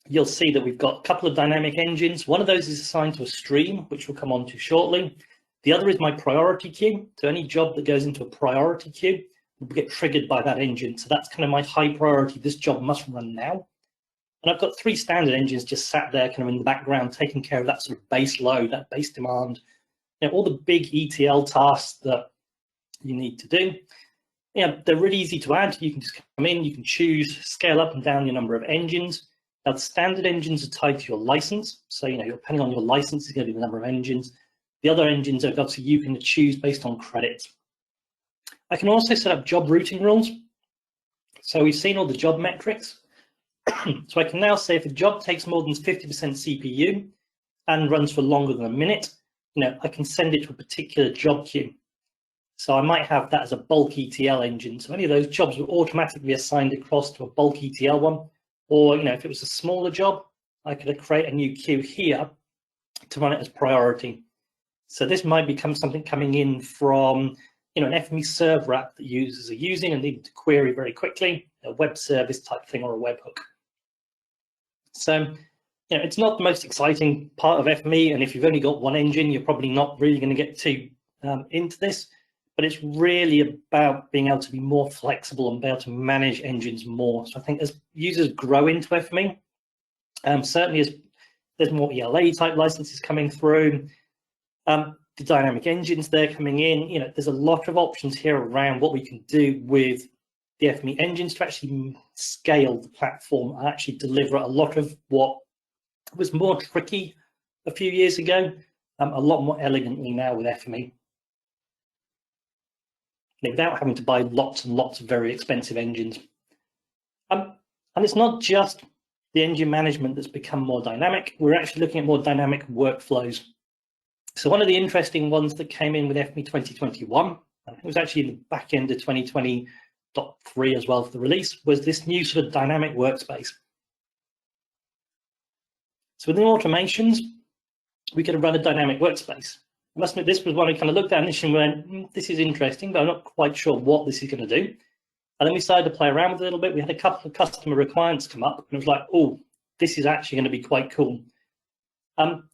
you'll see that we've got a couple of dynamic engines. One of those is assigned to a stream, which we'll come on to shortly. The other is my priority queue. So any job that goes into a priority queue will get triggered by that engine. So that's kind of my high priority. This job must run now. And I've got 3 standard engines just sat there kind of in the background, taking care of that sort of base load, that base demand, all the big ETL tasks that you need to do. They're really easy to add. You can just come in, you can choose, scale up and down your number of engines. Now, the standard engines are tied to your license. So, depending on your license, it's going to be the number of engines. The other engines are obviously you can choose based on credits. I can also set up job routing rules. So we've seen all the job metrics. So I can now say if a job takes more than 50% CPU and runs for longer than a minute, I can send it to a particular job queue. So I might have that as a bulk ETL engine. So any of those jobs will automatically be assigned across to a bulk ETL one. Or, if it was a smaller job, I could create a new queue here to run it as priority. So this might become something coming in from, an FME server app that users are using and need to query very quickly, a web service type thing or a webhook. So, it's not the most exciting part of FME, and if you've only got one engine, you're probably not really going to get too into this. But it's really about being able to be more flexible and be able to manage engines more. So I think as users grow into FME, certainly as there's more ELA type licenses coming through, the dynamic engines they're coming in, there's a lot of options here around what we can do with the FME engines to actually scale the platform and actually deliver a lot of what was more tricky a few years ago, a lot more elegantly now with FME. Without having to buy lots and lots of very expensive engines. And it's not just the engine management that's become more dynamic, we're actually looking at more dynamic workflows. So one of the interesting ones that came in with FME 2021, and it was actually in the back end of 2020.3 as well for the release, was this new sort of dynamic workspace. So within automations, we could run a dynamic workspace. I must admit, this was one I kind of looked at initially and went, this is interesting, but I'm not quite sure what this is going to do. And then we started to play around with it a little bit. We had a couple of customer requirements come up, and it was like, oh, this is actually going to be quite cool.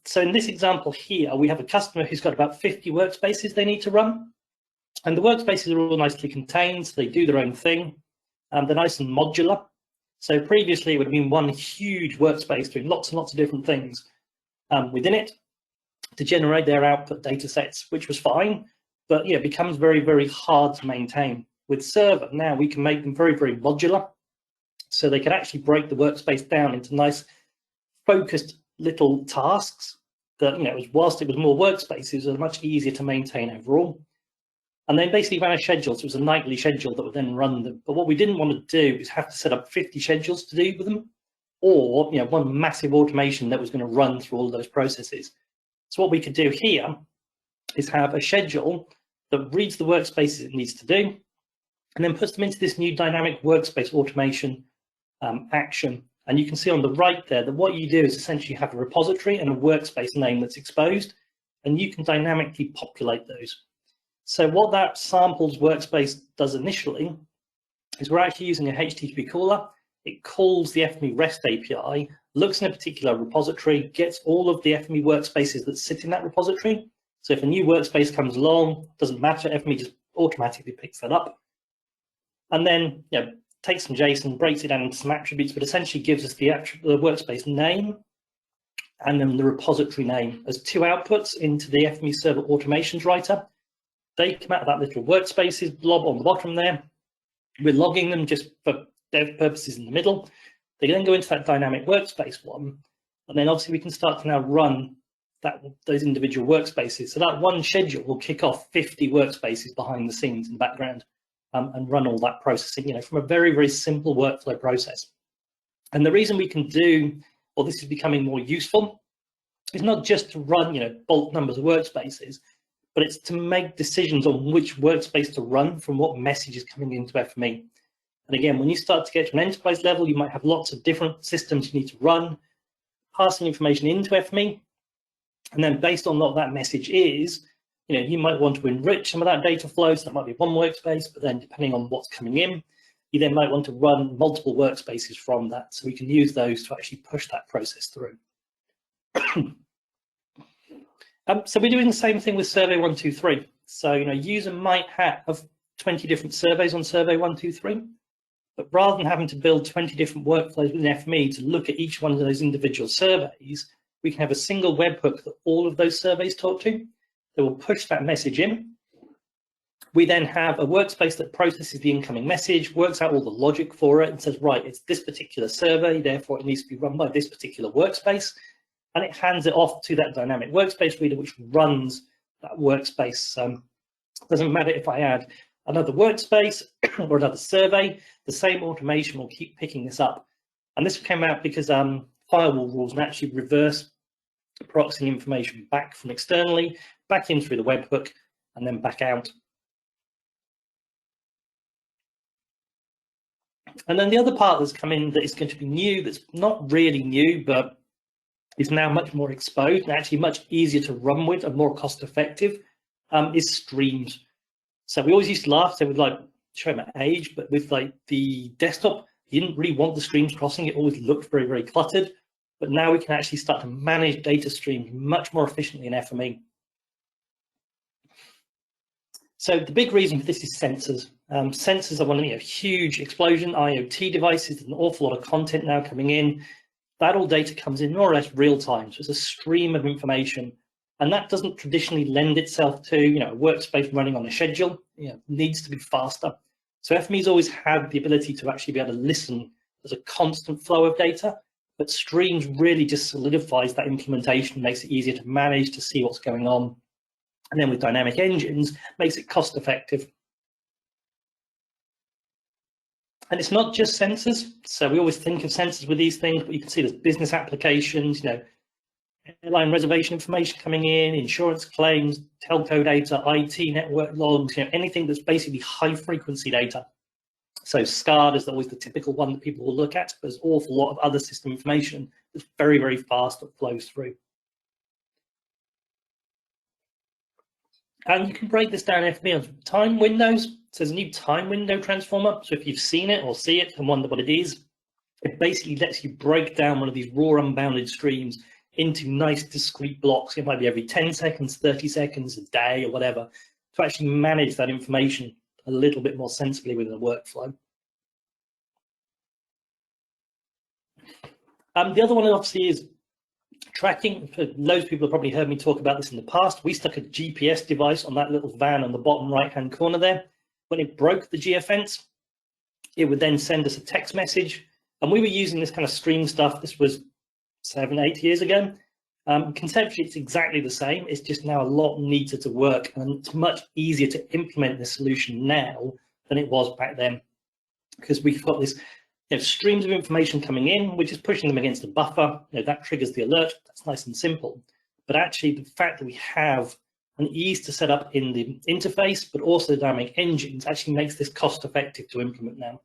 So in this example here, we have a customer who's got about 50 workspaces they need to run. And the workspaces are all nicely contained, so they do their own thing. They're nice and modular. So previously, it would have been one huge workspace doing lots and lots of different things within it to generate their output data sets, which was fine, but it becomes very, very hard to maintain. With Server, now we can make them very, very modular, so they can actually break the workspace down into nice, focused little tasks that, whilst it was more workspaces, are much easier to maintain overall. And then basically ran a schedule, so it was a nightly schedule that would then run them. But what we didn't want to do is have to set up 50 schedules to do with them, or one massive automation that was going to run through all of those processes. So what we could do here is have a schedule that reads the workspaces it needs to do, and then puts them into this new dynamic workspace automation action. And you can see on the right there that what you do is essentially have a repository and a workspace name that's exposed, and you can dynamically populate those. So what that samples workspace does initially is we're actually using a HTTP caller. It calls the FME REST API, looks in a particular repository, gets all of the FME workspaces that sit in that repository. So if a new workspace comes along, doesn't matter, FME just automatically picks that up. And then takes some JSON, breaks it down into some attributes, but essentially gives us the workspace name and then the repository name as two outputs into the FME Server Automations writer. They come out of that little workspaces blob on the bottom there. We're logging them just for dev purposes in the middle. They then go into that dynamic workspace one, and then obviously we can start to now run those individual workspaces. So that one schedule will kick off 50 workspaces behind the scenes in the background. And run all that processing, from a very, very simple workflow process. And the reason we can do, or this is becoming more useful, is not just to run, bulk numbers of workspaces, but it's to make decisions on which workspace to run from what message is coming into FME. And again, when you start to get to an enterprise level, you might have lots of different systems you need to run, passing information into FME, and then based on what that message is, you might want to enrich some of that data flow, so that might be one workspace, but then depending on what's coming in, you then might want to run multiple workspaces from that, so we can use those to actually push that process through. So we're doing the same thing with Survey 123. So, user might have 20 different surveys on Survey 123, but rather than having to build 20 different workflows within FME to look at each one of those individual surveys, we can have a single webhook that all of those surveys talk to. That will push that message in. We then have a workspace that processes the incoming message, works out all the logic for it, and says, right, it's this particular survey, therefore it needs to be run by this particular workspace, and it hands it off to that dynamic workspace reader, which runs that workspace. Doesn't matter if I add another workspace or another survey, the same automation will keep picking this up. And this came out because firewall rules actually reverse proxying information back from externally, back in through the webhook, and then back out. And then the other part that's come in that is going to be new, that's not really new, but is now much more exposed and actually much easier to run with and more cost effective, is streams. So we always used to laugh, so we'd like show my age, but with like the desktop, you didn't really want the streams crossing. It always looked very, very cluttered. But now we can actually start to manage data streams much more efficiently in FME. So the big reason for this is sensors. Sensors are one of the huge explosion, IoT devices, an awful lot of content now coming in. That all data comes in more or less real time. So it's a stream of information. And that doesn't traditionally lend itself to, a workspace running on a schedule. It needs to be faster. So FME's always had the ability to actually be able to listen as a constant flow of data, but streams really just solidifies that implementation, makes it easier to manage, to see what's going on. And then with dynamic engines, makes it cost effective. And it's not just sensors. So we always think of sensors with these things, but you can see there's business applications, airline reservation information coming in, insurance claims, telco data, IT network logs, anything that's basically high frequency data. So SCADA is always the typical one that people will look at, but there's an awful lot of other system information that's very, very fast that flows through. And you can break this down FME on time windows. So there's a new time window transformer. So if you've seen it or see it and wonder what it is, it basically lets you break down one of these raw unbounded streams into nice discrete blocks. It might be every 10 seconds, 30 seconds, a day or whatever, to actually manage that information a little bit more sensibly within the workflow. The other one obviously is tracking. Loads of people have probably heard me talk about this in the past. We stuck a GPS device on that little van on the bottom right-hand corner there. When it broke the geofence, it would then send us a text message. And we were using this kind of stream stuff. This was 7, 8 years ago. Conceptually, it's exactly the same. It's just now a lot neater to work, and it's much easier to implement this solution now than it was back then, because we've got this streams of information coming in. We're just pushing them against a buffer. That triggers the alert. That's nice and simple. But actually, the fact that we have an ease to set up in the interface, but also the dynamic engines, actually makes this cost effective to implement now.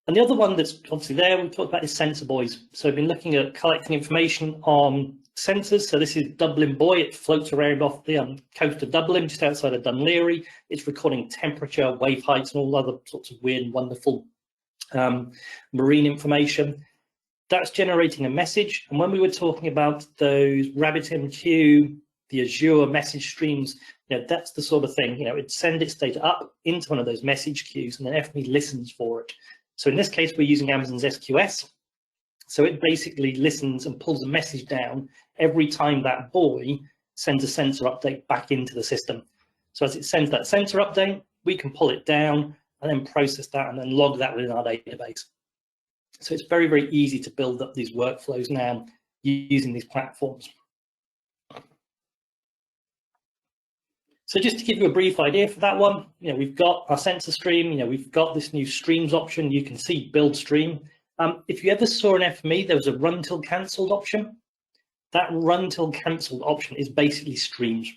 And the other one that's obviously there, we talked about is sensor buoys. So we've been looking at collecting information on sensors. So this is Dublin buoy. It floats around off the coast of Dublin, just outside of Dunleary. It's recording temperature, wave heights, and all other sorts of weird and wonderful marine information. That's generating a message. And when we were talking about those RabbitMQ, the Azure message streams, that's the sort of thing. It'd send its data up into one of those message queues, and then FME listens for it. So in this case, we're using Amazon's SQS. So it basically listens and pulls a message down every time that buoy sends a sensor update back into the system. So as it sends that sensor update, we can pull it down and then process that and then log that within our database. So it's very, very easy to build up these workflows now using these platforms. So just to give you a brief idea for that one, we've got our sensor stream, we've got this new streams option. You can see build stream. If you ever saw an FME, there was a run till cancelled option. That run till cancelled option is basically streams.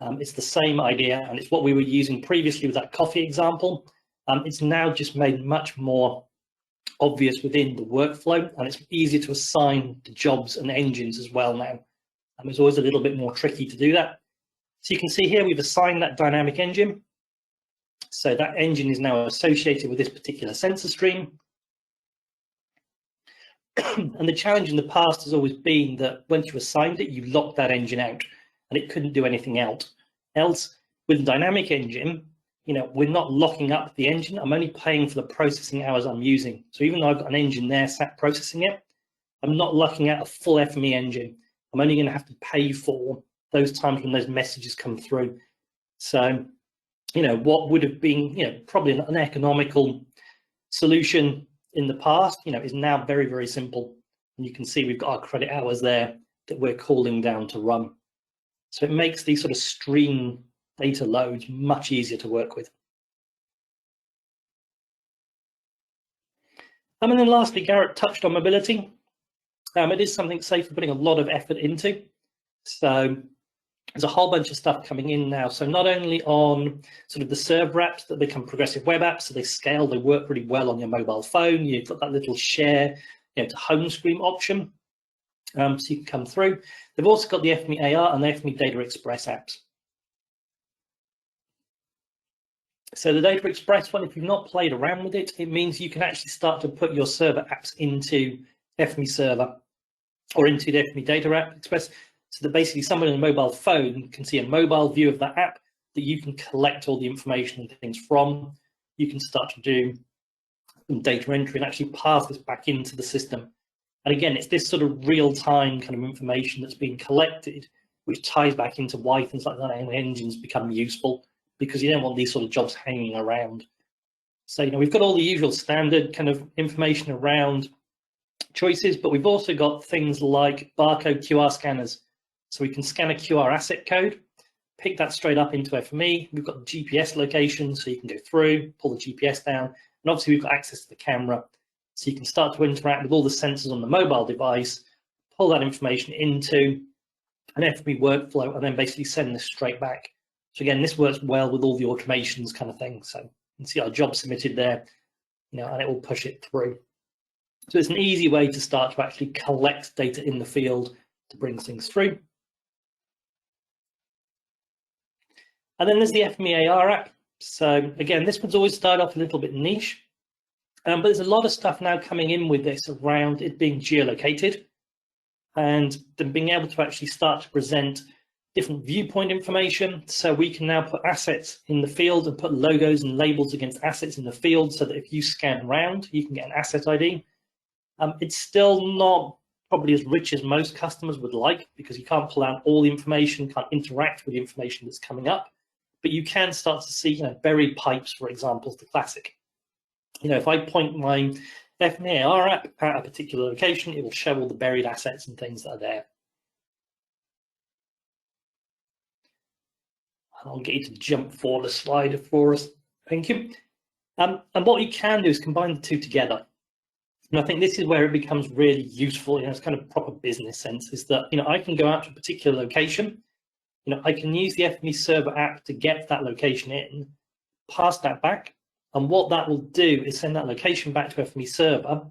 It's the same idea, and it's what we were using previously with that coffee example. It's now just made much more obvious within the workflow, and it's easier to assign the jobs and engines as well now. It's always a little bit more tricky to do that. So you can see here we've assigned that dynamic engine. So that engine is now associated with this particular sensor stream. And the challenge in the past has always been that once you assigned it, you locked that engine out and it couldn't do anything else. With the dynamic engine, we're not locking up the engine. I'm only paying for the processing hours I'm using. So even though I've got an engine there sat processing it, I'm not locking out a full FME engine. I'm only going to have to pay for those times when those messages come through. So, what would have been, probably an economical solution in the past, is now very, very simple. And you can see we've got our credit hours there that we're calling down to run. So it makes these sort of stream data loads much easier to work with. And then lastly, Garrett touched on mobility. It is something SAFE are putting a lot of effort into. So there's a whole bunch of stuff coming in now. So not only on sort of the server apps that become progressive web apps, so they scale, they work really well on your mobile phone. You've got that little share, to home screen option, so you can come through. They've also got the FME AR and the FME Data Express apps. So the Data Express one, if you've not played around with it, it means you can actually start to put your server apps into FME Server or into the FME Data App Express, so that basically someone on a mobile phone can see a mobile view of that app that you can collect all the information and things from. You can start to do some data entry and actually pass this back into the system. And again, it's this sort of real-time kind of information that's being collected, which ties back into why things like that engines become useful, because you don't want these sort of jobs hanging around. So, we've got all the usual standard kind of information around choices, but we've also got things like barcode QR scanners. So we can scan a QR asset code, pick that straight up into FME. We've got the GPS location, so you can go through, pull the GPS down, and obviously we've got access to the camera. So you can start to interact with all the sensors on the mobile device, pull that information into an FME workflow, and then basically send this straight back. So again, this works well with all the automations kind of thing. So you can see our job submitted there, and it will push it through. So it's an easy way to start to actually collect data in the field to bring things through. And then there's the FME AR app. So again, this one's always started off a little bit niche, but there's a lot of stuff now coming in with this around it being geolocated and then being able to actually start to present different viewpoint information. So we can now put assets in the field and put logos and labels against assets in the field, so that if you scan around, you can get an asset ID. It's still not probably as rich as most customers would like, because you can't pull out all the information, can't interact with the information that's coming up, but you can start to see, buried pipes, for example, is the classic. If I point my FME AR app at a particular location, it will show all the buried assets and things that are there. I'll get you to jump forward a slide for us. Thank you. And what you can do is combine the two together. And I think this is where it becomes really useful, it's kind of proper business sense, is that, I can go out to a particular location, I can use the FME Server app to get that location in, pass that back, and what that will do is send that location back to FME Server,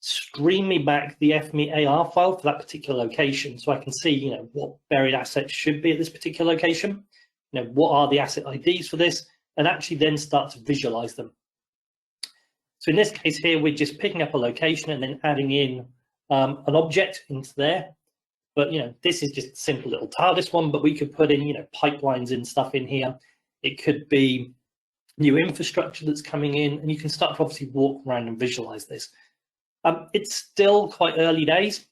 stream me back the FME AR file for that particular location, so I can see, what buried assets should be at this particular location, what are the asset IDs for this, and actually then start to visualize them. So in this case here, we're just picking up a location and then adding in an object into there. But, this is just a simple little TARDIS one, but we could put in, pipelines and stuff in here. It could be new infrastructure that's coming in, and you can start to obviously walk around and visualize this. It's still quite early days,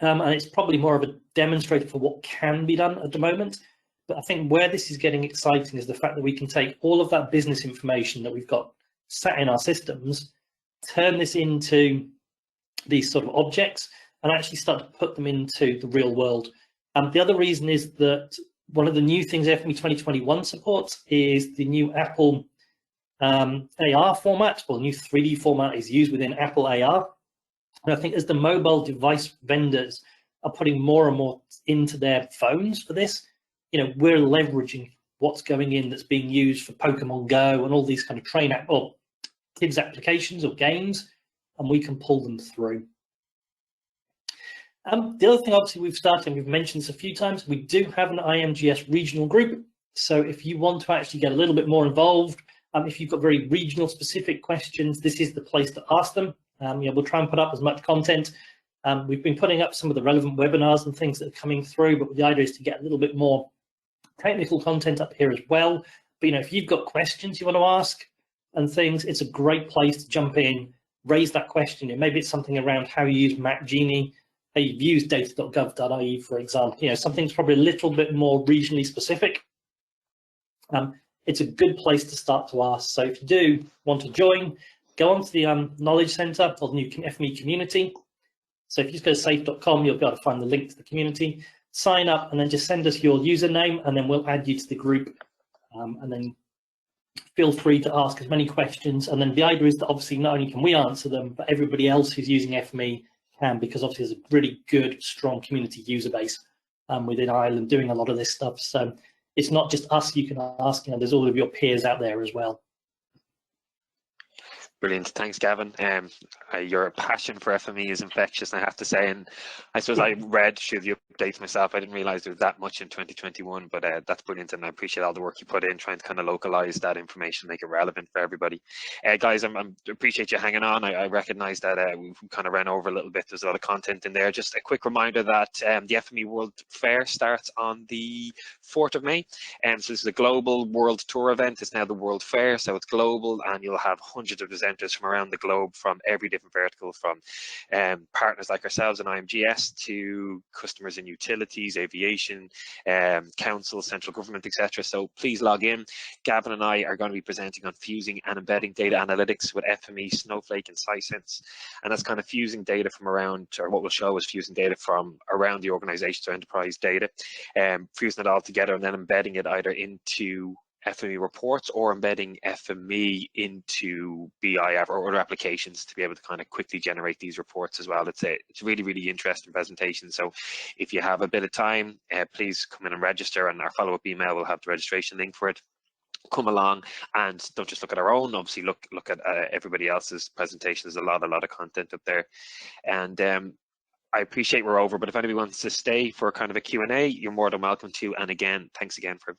and it's probably more of a demonstrator for what can be done at the moment. But I think where this is getting exciting is the fact that we can take all of that business information that we've got sat in our systems, turn this into these sort of objects, and actually start to put them into the real world. The other reason is that one of the new things FME 2021 supports is the new Apple AR format, or new 3D format is used within Apple AR. And I think as the mobile device vendors are putting more and more into their phones for this, we're leveraging what's going in that's being used for Pokemon Go and all these kind of train app or kids applications or games, and we can pull them through. The other thing, obviously, we've started, and we've mentioned this a few times, we do have an IMGS regional group. So if you want to actually get a little bit more involved, if you've got very regional specific questions, this is the place to ask them. We'll try and put up as much content. We've been putting up some of the relevant webinars and things that are coming through, but the idea is to get a little bit more technical content up here as well. But if you've got questions you want to ask and things, it's a great place to jump in, raise that question. Maybe it's something around how you use MapGenie, how you've used data.gov.ie, for example. Something that's probably a little bit more regionally specific. It's a good place to start to ask. So if you do want to join, go onto the Knowledge Center or the new FME community. So if you just go to safe.com, you'll be able to find the link to the community. Sign up and then just send us your username, and then we'll add you to the group. And then feel free to ask as many questions. And then the idea is that obviously not only can we answer them, but everybody else who's using FME can, because obviously there's a really good, strong community user base. within Ireland doing a lot of this stuff. So it's not just us you can ask, there's all of your peers out there as well. Brilliant. Thanks, Gavin. Your passion for FME is infectious, I have to say. And I suppose I read through the updates myself. I didn't realize there was that much in 2021, but that's brilliant. And I appreciate all the work you put in trying to kind of localize that information, make it relevant for everybody. Guys, I appreciate you hanging on. I recognize that we've kind of ran over a little bit. There's a lot of content in there. Just a quick reminder that the FME World Fair starts on the 4th of May. So this is a global world tour event. It's now the World Fair, so it's global, and you'll have hundreds of presenters from around the globe from every different vertical, from partners like ourselves in IMGS to customers in utilities, aviation, council, central government, etc. So please log in. Gavin and I are going to be presenting on fusing and embedding data analytics with FME, Snowflake and Sisense, and that's kind of fusing data from around, or what we'll show is fusing data from around the organization to enterprise data, fusing it all together and then embedding it either into FME reports or embedding FME into BI or other applications to be able to kind of quickly generate these reports as well. It's a really, really interesting presentation. So if you have a bit of time, please come in and register, and our follow-up email will have the registration link for it. Come along and don't just look at our own, obviously look at everybody else's presentation. There's a lot of content up there. And I appreciate we're over, but if anybody wants to stay for kind of a Q&A, you're more than welcome to. And again, thanks again for everybody.